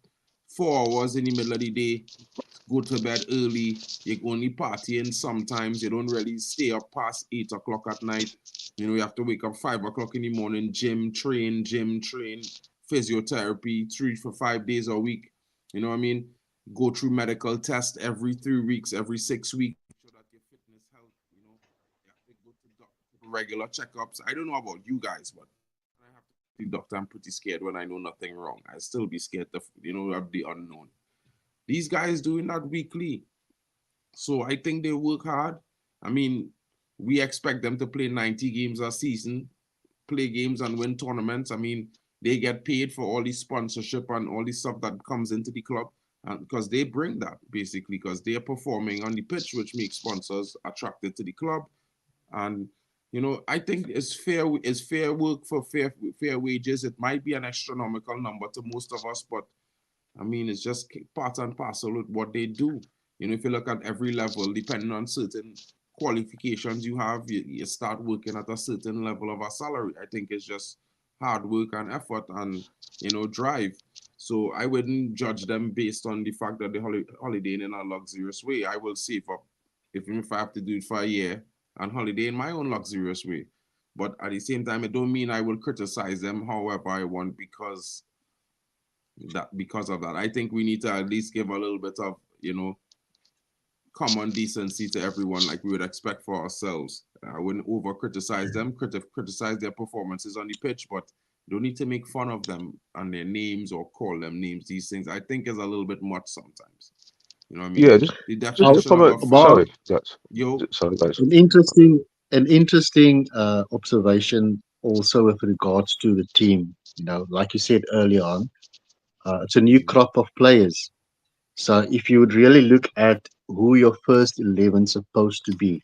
4 hours in the middle of the day, go to bed early. You're only partying sometimes. You don't really stay up past 8 o'clock at night. You know, you have to wake up 5 o'clock in the morning, gym, train, physiotherapy, 3 for 5 days a week. You know what I mean? Go through medical tests every 3 weeks, every 6 weeks, so that your fitness health, you know, you have to go to regular checkups. I don't know about you guys, but I have to see the doctor. I'm pretty scared when I know nothing wrong. I still be scared to, you know, of the unknown. These guys doing that weekly. So I think they work hard. I mean, we expect them to play 90 games a season, play games and win tournaments. I mean, they get paid for all the sponsorship and all the stuff that comes into the club, because they bring that, basically, because they're performing on the pitch, which makes sponsors attracted to the club. And, you know, I think it's fair work for fair wages. It might be an astronomical number to most of us, but I mean, it's just part and parcel with what they do. You know, if you look at every level, depending on certain qualifications you have, you start working at a certain level of a salary. I think it's just hard work and effort and, you know, drive. So I wouldn't judge them based on the fact that they're holidaying in a luxurious way. I will save up, even if I have to do it for a year, and holiday in my own luxurious way. But at the same time, it don't mean I will criticize them however I want because of that. I think we need to at least give a little bit of, you know, common decency to everyone, like we would expect for ourselves. I wouldn't over criticize them, criticize their performances on the pitch, but you don't need to make fun of them and their names or call them names. These things I think is a little bit much sometimes. You know what I mean? Yeah, just to comment. Sorry, guys. An interesting observation also with regards to the team. You know, like you said earlier on, it's a new crop of players. So if you would really look at who your first 11 is supposed to be,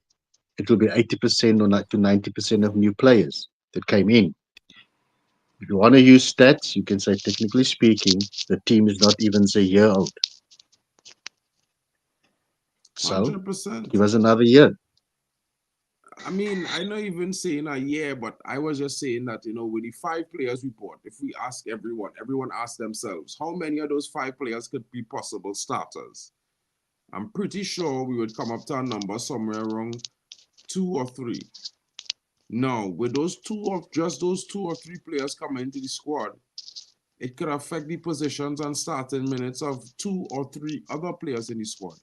it will be 80% or to 90% of new players that came in. If you want to use stats, you can say, technically speaking, the team is not even a year old. So 100%. give us another year. I mean, I'm not even saying a year, but I was just saying that, you know, with the 5 players we bought, if we ask everyone ask themselves, how many of those 5 players could be possible starters? I'm pretty sure we would come up to a number somewhere around 2 or 3. Now, with those 2 or 3 players coming into the squad, it could affect the positions and starting minutes of 2 or 3 other players in the squad.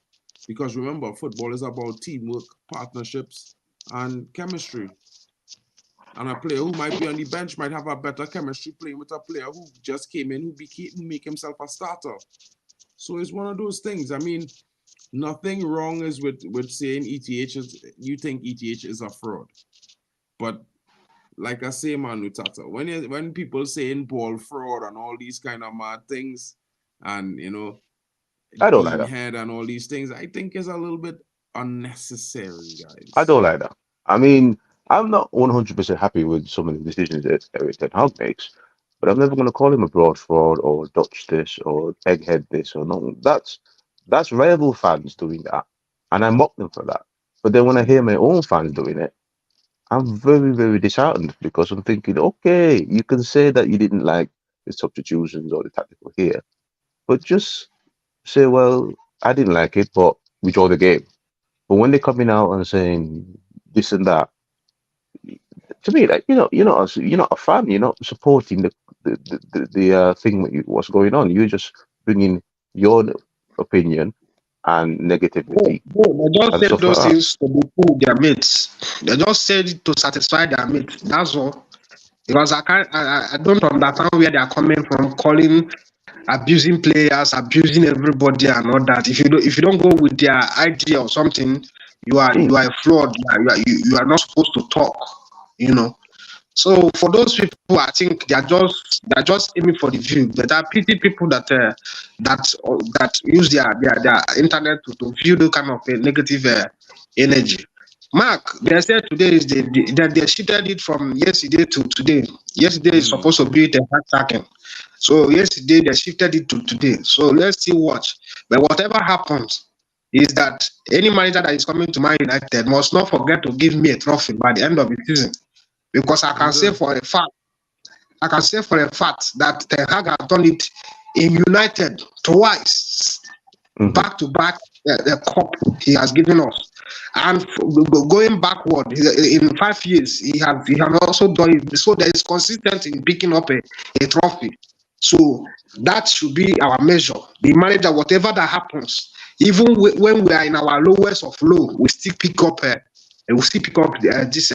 Because remember, football is about teamwork, partnerships, and chemistry. And a player who might be on the bench might have a better chemistry playing with a player who just came in, who make himself a starter. So it's one of those things. I mean, nothing wrong is with saying ETH is, you think ETH is a fraud. But like I say, man, Lutata, when people saying ball fraud and all these kind of mad things, and, you know, I don't like that. Head and all these things, I think is a little bit unnecessary, guys. I don't like that. I mean, I'm not 100% happy with some of the decisions that Erik ten Hag makes, but I'm never going to call him a broad fraud or Dutch this or egghead this or no. That's rival fans doing that, and I mock them for that. But then when I hear my own fans doing it, I'm very, very disheartened because I'm thinking, okay, you can say that you didn't like the substitutions or the tactical here, but just say, well, I didn't like it, but we draw the game. But when they're coming out and saying this and that, to me, like, you're not a fan. You're not supporting the thing what's going on. You're just bringing your opinion and negativity. They just and said stuff those like that. things to be cool with their mates. They just said it to satisfy their mates. That's all. Because I don't understand where they are coming from, abusing players, abusing everybody and all that. If you don't go with their idea or something, you are a fraud. You are not supposed to talk. So for those people, I think they're just aiming for the view. But there are pity people that use their internet to view the kind of negative energy. Mark, they said today is they shifted it from yesterday to today. Yesterday is supposed to be the hard so yesterday they shifted it to today. So let's see what. But whatever happens is that any manager that is coming to Man United must not forget to give me a trophy by the end of the season. Because I can say for a fact that Ten Hag has done it in United twice, back to back, the cup he has given us, and going backward in 5 years, he has also done it. So there is consistency in picking up a trophy. So that should be our measure. The manager, whatever that happens, even when we are in our lowest of low, we still pick up this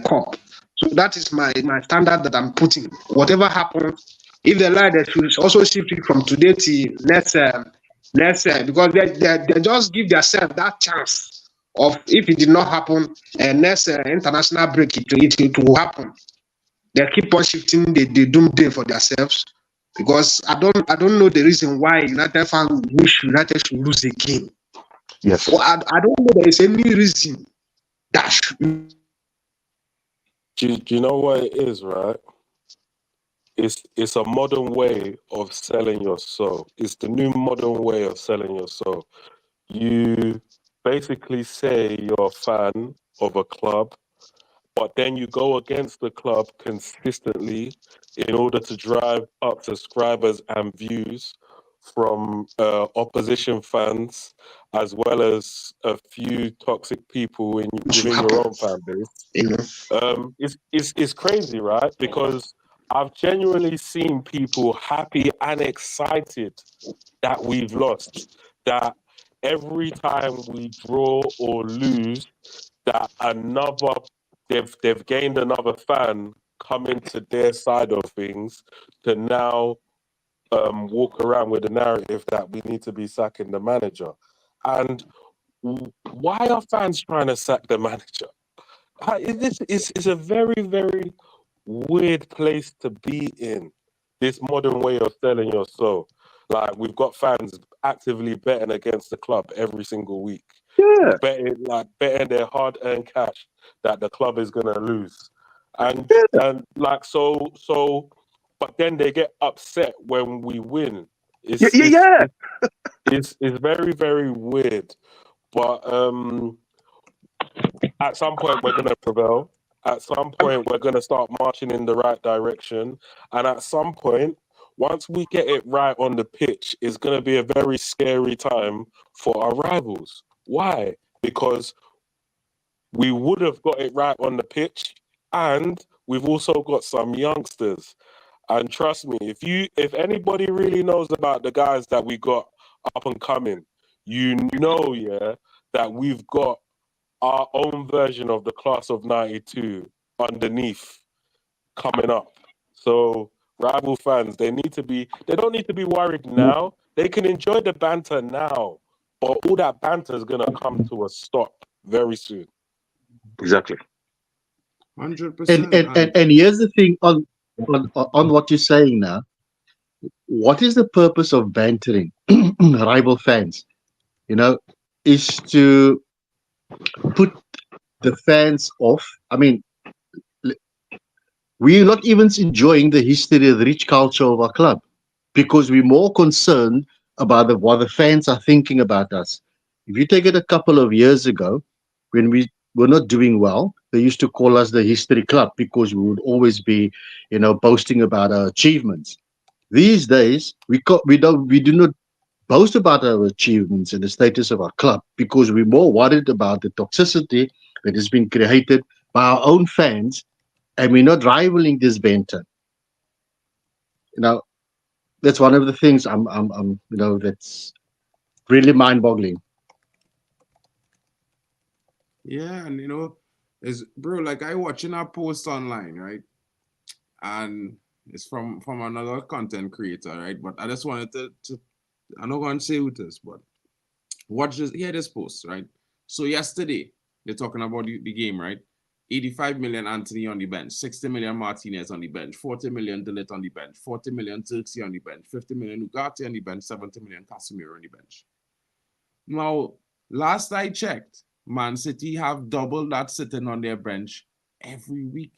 cup. So that is my standard that I'm putting. Whatever happens, if they lie, they should also shift it from today to next because they just give themselves that chance of, if it did not happen, next international break, it will happen. They keep on shifting the doomsday for themselves, because I don't know the reason why United fans wish United should lose the game. Yes. Well, I don't know there is any reason that should. Do you know what it is, right? It's a modern way of selling your soul. It's the new modern way of selling your soul. You basically say you're a fan of a club, but then you go against the club consistently in order to drive up subscribers and views from opposition fans, as well as a few toxic people within your own fan base. It's crazy, right? Because I've genuinely seen people happy and excited that we've lost. That every time we draw or lose, that they've gained another fan coming to their side of things to now walk around with the narrative that we need to be sacking the manager. And why are fans trying to sack the manager? It's a very, very weird place to be in, this modern way of selling your soul. Like, we've got fans actively betting against the club every single week. Yeah. Betting their hard-earned cash that the club is gonna lose. And but then they get upset when we win. It's very, very weird. But at some point we're gonna prevail. At some point we're gonna start marching in the right direction. And at some point, once we get it right on the pitch, it's gonna be a very scary time for our rivals. Why? Because we would have got it right on the pitch, and we've also got some youngsters. And trust me, if anybody really knows about the guys that we got up and coming, that we've got our own version of the class of 92 underneath coming up. So rival fans, they don't need to be worried now. They can enjoy the banter now, but all that banter is gonna come to a stop very soon. Exactly. 100%. And here's the thing on what you're saying now. What is the purpose of bantering rival fans? Is to put the fans off. I mean, we're not even enjoying the history, the rich culture of our club, because we're more concerned about what the fans are thinking about us. If you take it a couple of years ago, when we were not doing well, they used to call us the history club, because we would always be, boasting about our achievements. These days, we do not boast about our achievements and the status of our club because we're more worried about the toxicity that has been created by our own fans, and we're not rivaling this Benton. That's one of the things that's really mind-boggling. Yeah, and is bro, like I watching a post online, right? And it's from another content creator, right? But I just wanted to I'm not going to say who it is, but hear this post, right? So yesterday they're talking about the game, right? 85 million Anthony on the bench, 60 million Martinez on the bench, 40 million Delit on the bench, 40 million Turksy on the bench, 50 million Ugarte on the bench, 70 million Casemiro on the bench. Now, last I checked, Man City have double that sitting on their bench every week.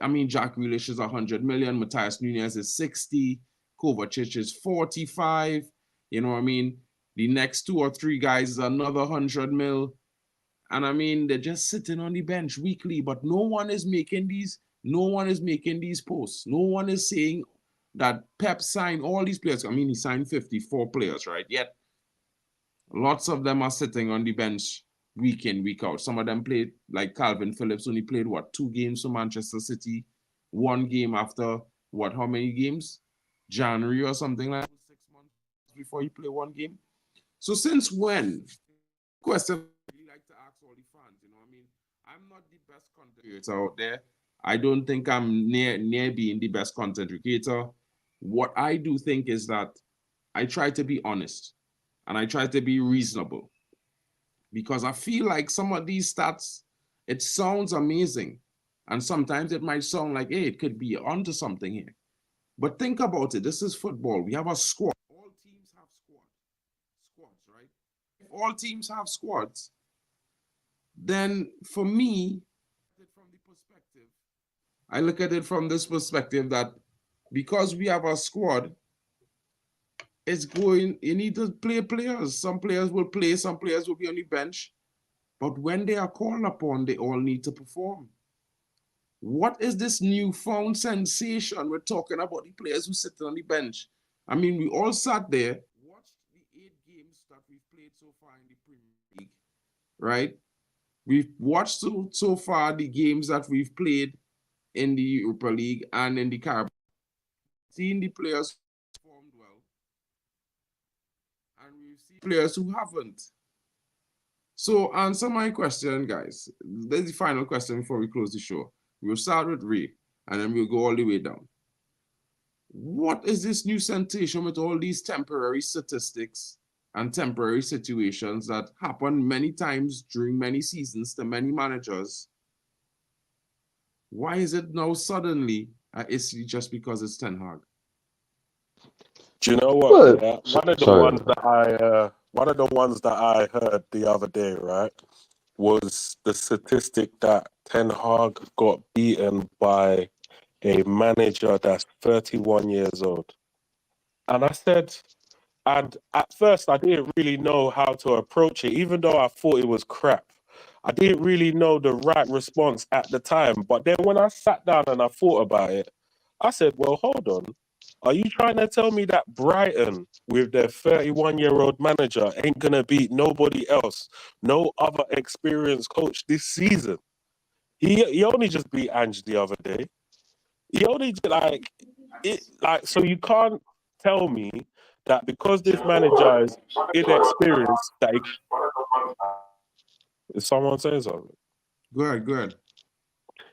I mean, Jack Grealish is 100 million, Matthias Nunez is 60, Kovacic is 45. You know what I mean? The next 2 or 3 guys is another 100 mil. And I mean, they're just sitting on the bench weekly, but no one is making these posts. No one is saying that Pep signed all these players. I mean, he signed 54 players, right? Yet lots of them are sitting on the bench week in, week out. Some of them played, like Calvin Phillips only played, 2 games for Manchester City, 1 game after, how many games? January or something like that, 6 months before he played 1 game. So since when? Question I really like to ask all the fans, I mean, I'm not the best content creator out there. I don't think I'm near being the best content creator. What I do think is that I try to be honest and I try to be reasonable, because I feel like some of these stats, it sounds amazing. And sometimes it might sound like, hey, it could be onto something here. But think about it. This is football. We have a squad. All teams have squads, right? If all teams have squads, then for me, I look at it from this perspective that because we have a squad, you need to play players. Some players will play, some players will be on the bench. But when they are called upon, they all need to perform. What is this newfound sensation? We're talking about the players who sit on the bench. I mean, we all sat there, watched the 8 games that we've played so far in the Premier League, right? We've watched so far the games that we've played in the Europa League and in the Caribbean. Seen the players who performed well, and we've seen players who haven't. So answer my question, guys. There's the final question before we close the show. We'll start with Ray, and then we'll go all the way down. What is this new sensation with all these temporary statistics and temporary situations that happen many times during many seasons to many managers? Why is it now suddenly an issue just because it's Ten Hag? Do you know what? One of the ones that I heard the other day, right, was the statistic that Ten Hag got beaten by a manager that's 31 years old. And I said, and at first I didn't really know how to approach it, even though I thought it was crap. I didn't really know the right response at the time. But then when I sat down and I thought about it, I said, well, hold on. Are you trying to tell me that Brighton, with their 31-year-old manager, ain't going to beat nobody else, no other experienced coach this season? He only just beat Ange the other day. He only so you can't tell me that because this manager is inexperienced, that is someone saying something? Go ahead.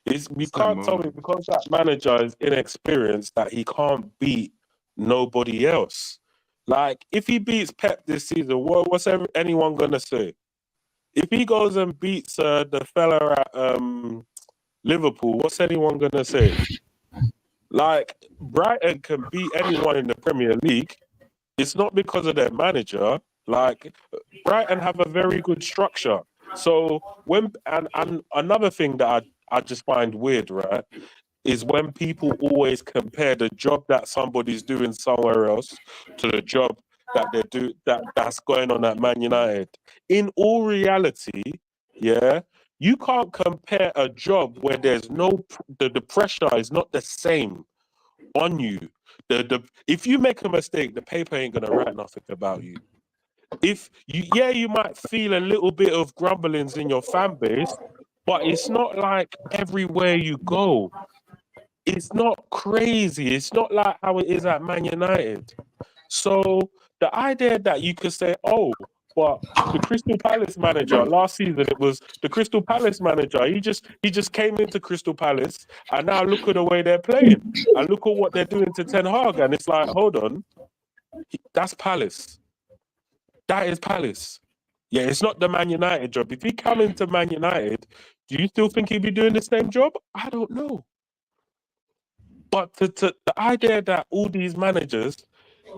You can't tell me because that manager is inexperienced that he can't beat nobody else. Like, if he beats Pep this season, what's anyone gonna say? If he goes and beats the fella at Liverpool, what's anyone gonna say? Like, Brighton can beat anyone in the Premier League. It's not because of their manager. Like, Brighton have a very good structure. So and another thing that I just find weird, right, is when people always compare the job that somebody's doing somewhere else to the job that that's going on at Man United. In all reality, yeah, you can't compare a job where there's the pressure is not the same on you if you make a mistake, the paper ain't gonna write nothing about you. If you might feel a little bit of grumblings in your fan base, but it's not like everywhere you go. It's not crazy. It's not like how it is at Man United. So the idea that you could say, oh, but the Crystal Palace manager last season, it was the Crystal Palace manager. He just came into Crystal Palace, and now look at the way they're playing, and look at what they're doing to Ten Hag, and it's like, hold on, that's Palace. That is Palace. Yeah, it's not the Man United job. If he come into Man United, do you still think he'd be doing the same job? I don't know. But the idea that all these managers,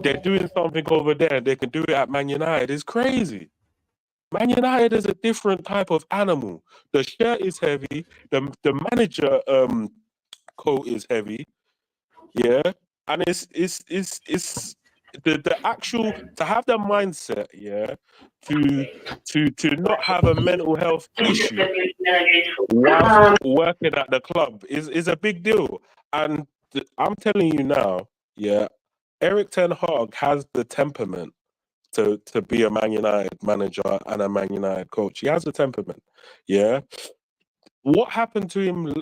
they're doing something over there, they can do it at Man United is crazy. Man United is a different type of animal. The shirt is heavy. The manager coat is heavy. Yeah, and it's the actual to have the mindset, yeah, to not have a mental health issue whilst working at the club is a big deal. And I'm telling you now, yeah, Erik ten Hag has the temperament to be a Man United manager and a Man United coach. He has the temperament, yeah. What happened to him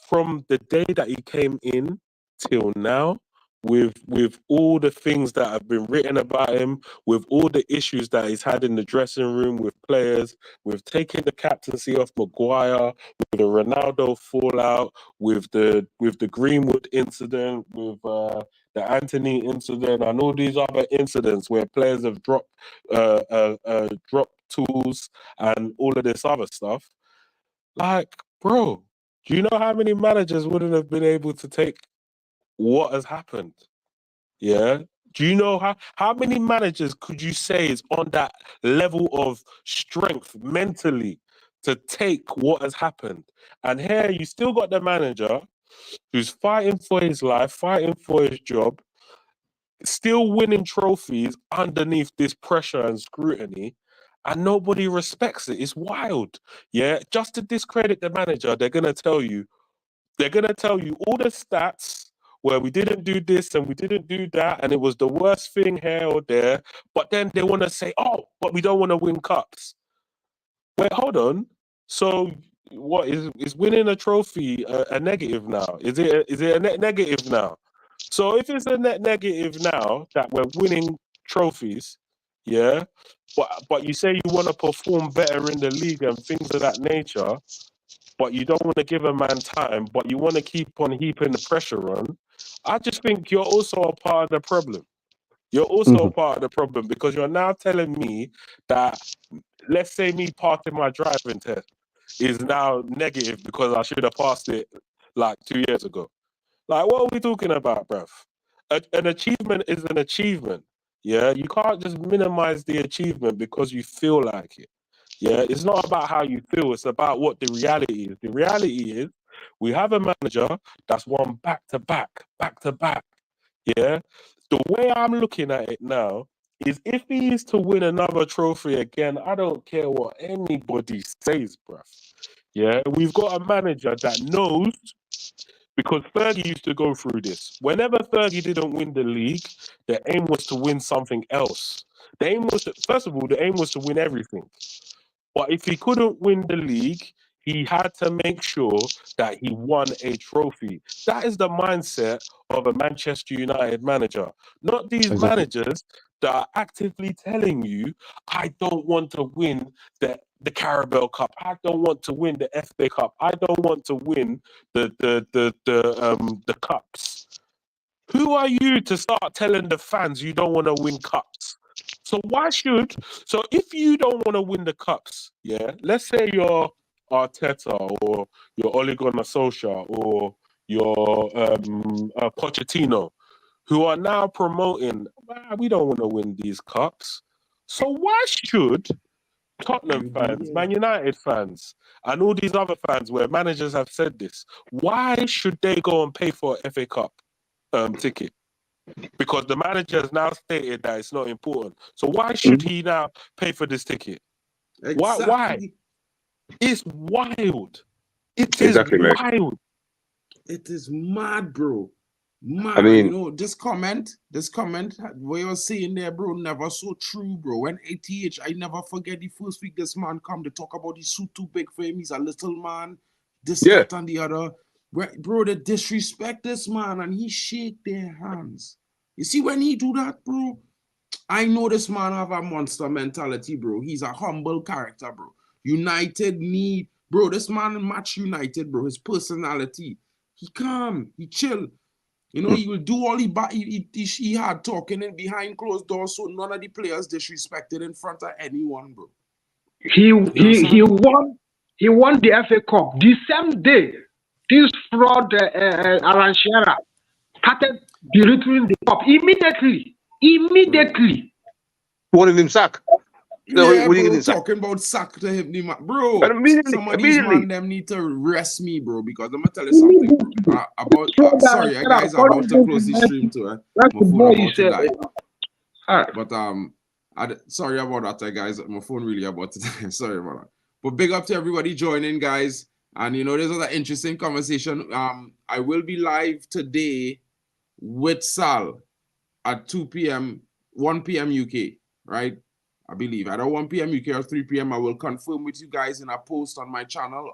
from the day that he came in till now, with all the things that have been written about him, with all the issues that he's had in the dressing room with players, with taking the captaincy off Maguire, with the Ronaldo fallout, with the Greenwood incident, with the Anthony incident, and all these other incidents where players have dropped tools and all of this other stuff. Like, bro, do you know how many managers wouldn't have been able to take what has happened? Yeah. Do you know how many managers could you say is on that level of strength mentally to take what has happened? And here you still got the manager who's fighting for his life, fighting for his job, still winning trophies underneath this pressure and scrutiny, and nobody respects it. It's wild. Yeah. Just to discredit the manager, they're gonna tell you all the stats where we didn't do this and we didn't do that, and it was the worst thing here or there. But then they want to say, oh, but we don't want to win cups. Wait, hold on. So what is winning a trophy a negative now? Is it a net negative now? So if it's a net negative now that we're winning trophies, yeah, but you say you want to perform better in the league and things of that nature, but you don't want to give a man time, but you want to keep on heaping the pressure on, I just think you're also a part of the problem. You're also a part of the problem, because you're now telling me that, let's say me passing my driving test is now negative because I should have passed it like 2 years ago. Like, what are we talking about, bruv? An achievement is an achievement. Yeah, you can't just minimize the achievement because you feel like it. Yeah, it's not about how you feel, it's about what the reality is. The reality is we have a manager that's won back to back. Yeah. The way I'm looking at it now is, if he is to win another trophy again, I don't care what anybody says, bruv. Yeah, we've got a manager that knows, because Fergie used to go through this. Whenever Fergie didn't win the league, the aim was to win something else. The aim was to win everything. But if he couldn't win the league, he had to make sure that he won a trophy. That is the mindset of a Manchester United manager. Not these managers that are actively telling you, I don't want to win the Carabao Cup. I don't want to win the FA Cup. I don't want to win the cups. Who are you to start telling the fans you don't want to win cups? So if you don't want to win the cups, yeah, let's say you're Arteta or you're Ole Gunnar Solskjaer or you're Pochettino, who are now promoting, we don't want to win these cups. So why should Tottenham fans, Man United fans, and all these other fans where managers have said this, why should they go and pay for an FA Cup ticket? Because the manager has now stated that it's not important. So why should he now pay for this ticket? Exactly. Why? It's wild. It is wild. It is mad, bro. Man, I mean, you know, this comment, what you're saying there, bro, never so true, bro. When ATH, I never forget the first week this man come to talk about his suit too big for him. He's a little man, this, Yeah. that, and the other. Bro, they disrespect this man and he shake their hands. You see, when he do that, bro, I know this man have a monster mentality, bro. He's a humble character, bro. United need, bro, this man match United, bro. His personality. He calm, he chill. You know, he will do all he had talking in behind closed doors, so none of the players disrespected in front of anyone, bro. He won the FA Cup the same day. This fraud Aranchiera started belittling the cup immediately. wanted him sack. No, Yeah, what are you bro, getting sacked? talking about sack to him, bro. Immediately, Some of these man them need to rest me, bro, because I'm gonna tell you something, bro. Sorry, guys, I'm about to close the stream too. That's My the phone boy about to die. said. But sorry about that, guys. My phone really about to die. Sorry about that. But big up to everybody joining, guys. And you know, this was an interesting conversation. I will be live today with Sal at 2 p.m., 1 p.m. UK, right? I believe either 1 p.m. UK or 3 p.m. I will confirm with you guys in a post on my channel.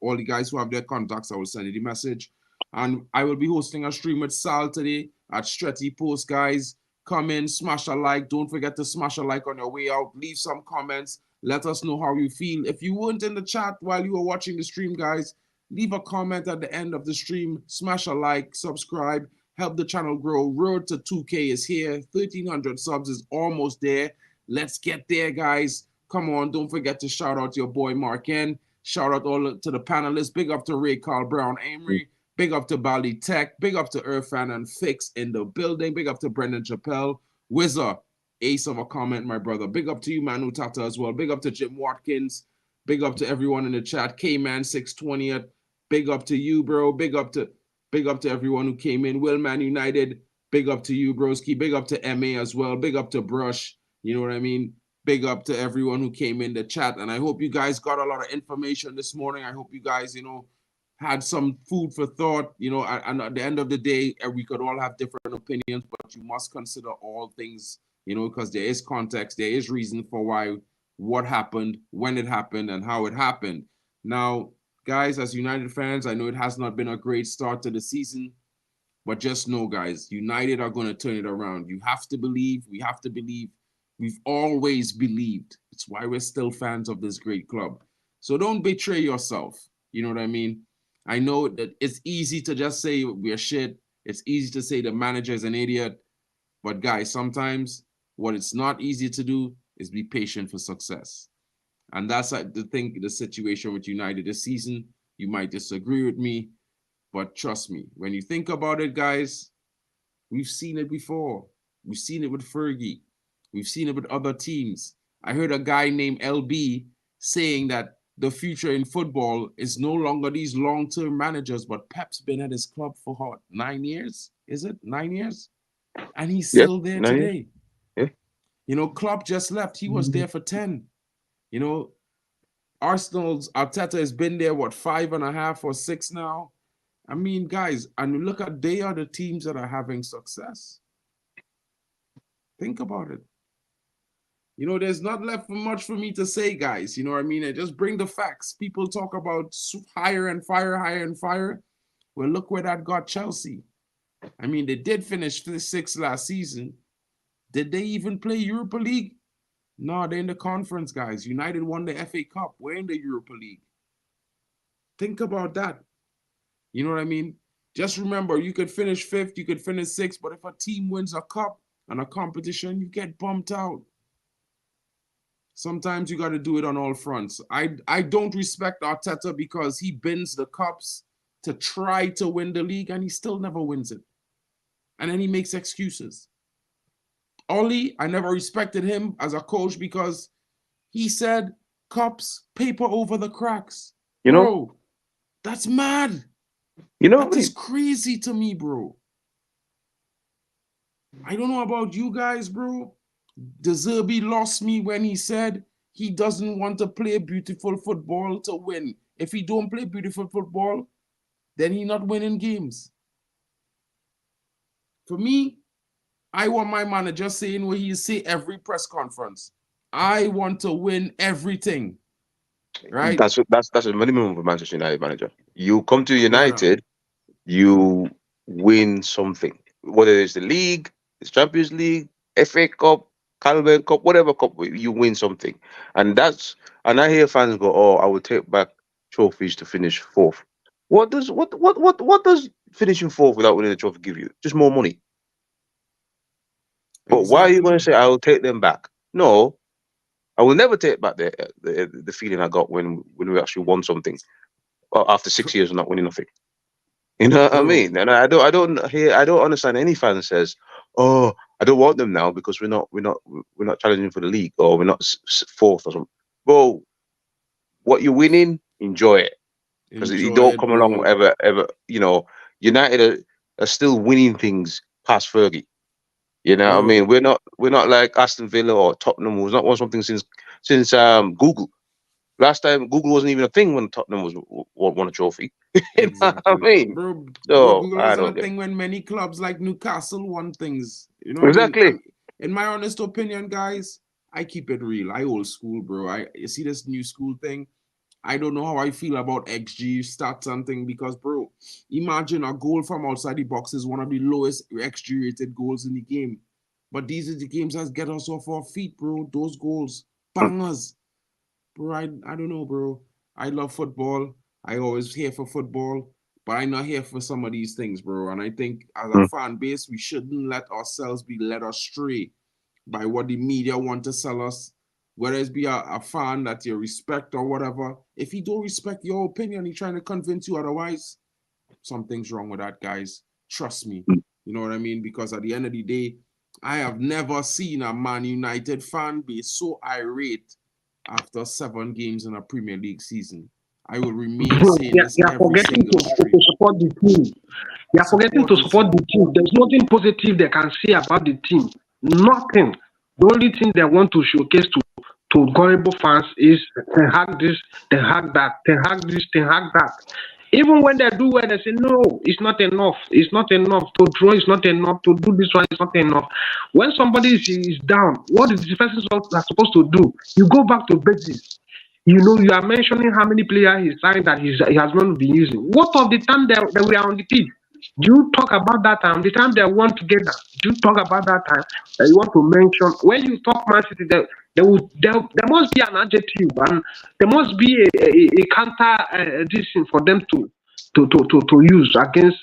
All the guys who have their contacts, I will send you the message. And I will be hosting a stream with Sal today at Stretty Post, guys. Come in, smash a like. Don't forget to smash a like on your way out. Leave some comments. Let us know how you feel. If you weren't in the chat while you were watching the stream, guys, leave a comment at the end of the stream. Smash a like, subscribe, help the channel grow. Road to 2K is here. 1,300 subs is almost there. Let's get there, guys. Come on, don't forget to shout out your boy Mark N. Shout out all to the panelists. Big up to Ray Carl Brown Amory. Big up to Bali Tech. Big up to Irfan and Fix in the building. Big up to Brendan Chappelle. Wizard, ace of a comment, my brother. Big up to you, Manu Tata, as well. Big up to Jim Watkins. Big up to everyone in the chat. K-Man 620th. Big up to you, bro. Big up to everyone who came in. Willman United. Big up to you, broski. Big up to MA as well. Big up to Brush. You know what I mean? Big up to everyone who came in the chat. And I hope you guys got a lot of information this morning. I hope you guys, you know, had some food for thought. You know, and at the end of the day, we could all have different opinions, but you must consider all things, you know, because there is context, there is reason for why, what happened, when it happened, and how it happened. Now, guys, as United fans, I know it has not been a great start to the season, but just know, guys, United are going to turn it around. You have to believe. We have to believe. We've always believed. It's why we're still fans of this great club. So don't betray yourself. You know what I mean? I know that it's easy to just say we're shit. It's easy to say the manager is an idiot. But guys, sometimes what it's not easy to do is be patient for success. And that's the situation with United this season. You might disagree with me, but trust me, when you think about it, guys, we've seen it before. We've seen it with Fergie. We've seen it with other teams. I heard a guy named LB saying that the future in football is no longer these long-term managers, but Pep's been at his club for what, 9 years? Is it 9 years? And he's still there today. Yeah. You know, Klopp just left. He was there for 10. You know, Arsenal's Arteta has been there, what, 5.5 or 6 now? I mean, guys, and look at, they are the teams that are having success. Think about it. You know, there's not left much for me to say, guys. You know what I mean? I just bring the facts. People talk about higher and fire. Well, look where that got Chelsea. I mean, they did finish 6th last season. Did they even play Europa League? No, they're in the conference, guys. United won the FA Cup. We're in the Europa League. Think about that. You know what I mean? Just remember, you could finish 5th, you could finish 6th, but if a team wins a cup and a competition, you get bumped out. Sometimes you got to do it on all fronts. I don't respect Arteta because he bends the cups to try to win the league and he still never wins it. And then he makes excuses. Oli, I never respected him as a coach because he said cups, paper over the cracks. You know, bro, that's mad. You know, that is crazy to me, bro. I don't know about you guys, bro. De Zerbi lost me when he said he doesn't want to play beautiful football to win. If he don't play beautiful football, then he not winning games. For me, I want my manager saying what he say every press conference. I want to win everything. Right? That's a minimum of a Manchester United manager. You come to United, you win something. Whether it's the League, it's Champions League, FA Cup, Carabao Cup, whatever cup, you win something. And I hear fans go, "Oh, I will take back trophies to finish fourth." What does finishing fourth without winning a trophy give you? Just more money. But why are you going to say I will take them back? No, I will never take back the feeling I got when we actually won something after 6 years of not winning nothing. You know what I mean? And I don't understand any fan that says, "Oh, I don't want them now because we're not challenging for the league or we're not fourth or something." Bro, what you're winning, enjoy it, because you don't come along ever. You know, United are still winning things past Fergie. You know what I mean? We're not like Aston Villa or Tottenham, who's not won something since Google. Last time Google wasn't even a thing when Tottenham won a trophy. You know what I mean? Bro, So Google wasn't a thing when many clubs like Newcastle won things. You know exactly. What I mean? In my honest opinion, guys, I keep it real. I old school, bro. You see this new school thing? I don't know how I feel about XG stats something because, bro, imagine a goal from outside the box is one of the lowest XG rated goals in the game. But these are the games that get us off our feet, bro. Those goals, bangers. Bro, I don't know, bro. I love football. I always here for football, but I'm not here for some of these things, bro. And I think as a fan base, we shouldn't let ourselves be led astray by what the media want to sell us. Whether it's be a fan that you respect or whatever. If he don't respect your opinion, he's trying to convince you otherwise, something's wrong with that, guys. Trust me. You know what I mean? Because at the end of the day, I have never seen a Man United fan be so irate after 7 games in a Premier League season. I will remain saying this every single stream. To support the team. They are forgetting to support the team. There's nothing positive they can say about the team. Nothing. The only thing they want to showcase to gullible fans is Ten Hag this, Ten Hag that, Ten Hag this, Ten Hag that. Even when they do well, they say, no, it's not enough. It's not enough. To draw is not enough. To do this one is not enough. When somebody is down, what is the person supposed to do? You go back to basics. You know, you are mentioning how many players he signed that he has not been using. What of the time that we are on the pitch? Do you talk about that time? The time they won together. Do you talk about that time that you want to mention? When you talk Man City, there must be an adjective and there must be a counter decision for them to use against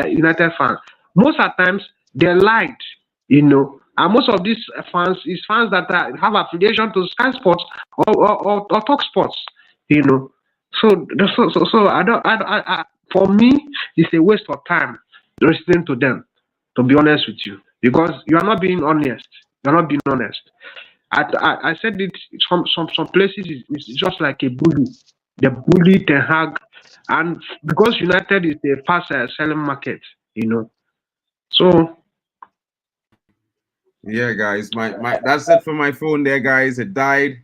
United fans. Most of the times they lied, you know. And most of these fans is fans that have affiliation to Sky Sports or Talk Sports, you know. So I for me, it's a waste of time listening to them, to be honest with you, because you are not being honest. You're not being honest. I said it. Some places it's just like a bully. The bully Ten Hag, and because United is a fast selling market, you know. So yeah, guys, my that's it for my phone there, guys. It died.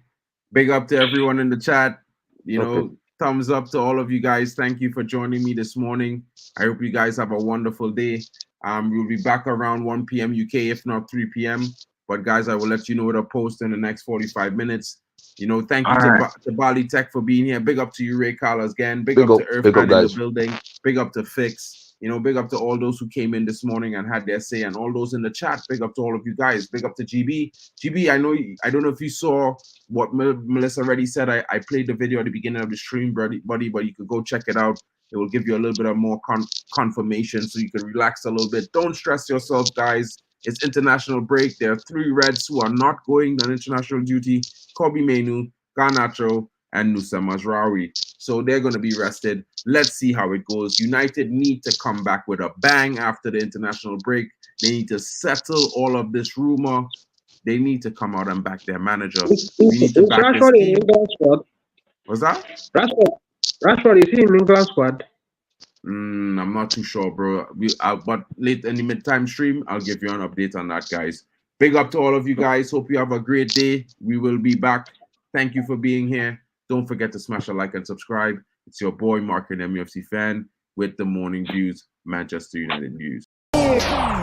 Big up to everyone in the chat. You know, thumbs up to all of you guys. Thank you for joining me this morning. I hope you guys have a wonderful day. We'll be back around 1 p.m. UK, if not 3 p.m. But guys, I will let you know what I'll post in the next 45 minutes. You know, thank you to Bali Tech for being here. Big up to you, Ray Carlos again. Big up to Earthman in the building. Big up to Fix. You know, big up to all those who came in this morning and had their say, and all those in the chat. Big up to all of you guys. Big up to GB. GB, I don't know if you saw what Melissa already said. I played the video at the beginning of the stream, buddy, but you could go check it out. It will give you a little bit of more confirmation so you can relax a little bit. Don't stress yourself, guys. It's international break. There are 3 Reds who are not going on international duty. Kobe Mainu, Garnacho, and Nusa Mazraoui. So they're going to be rested. Let's see how it goes. United need to come back with a bang after the international break. They need to settle all of this rumor. They need to come out and back their manager. We need to back this team. What's that? Rashford, is he in England squad? I'm not too sure, bro. But late in the mid-time stream, I'll give you an update on that, guys. Big up to all of you guys. Hope you have a great day. We will be back. Thank you for being here. Don't forget to smash a like and subscribe. It's your boy, Mark, an MUFC fan, with the morning views, Manchester United news. Baby.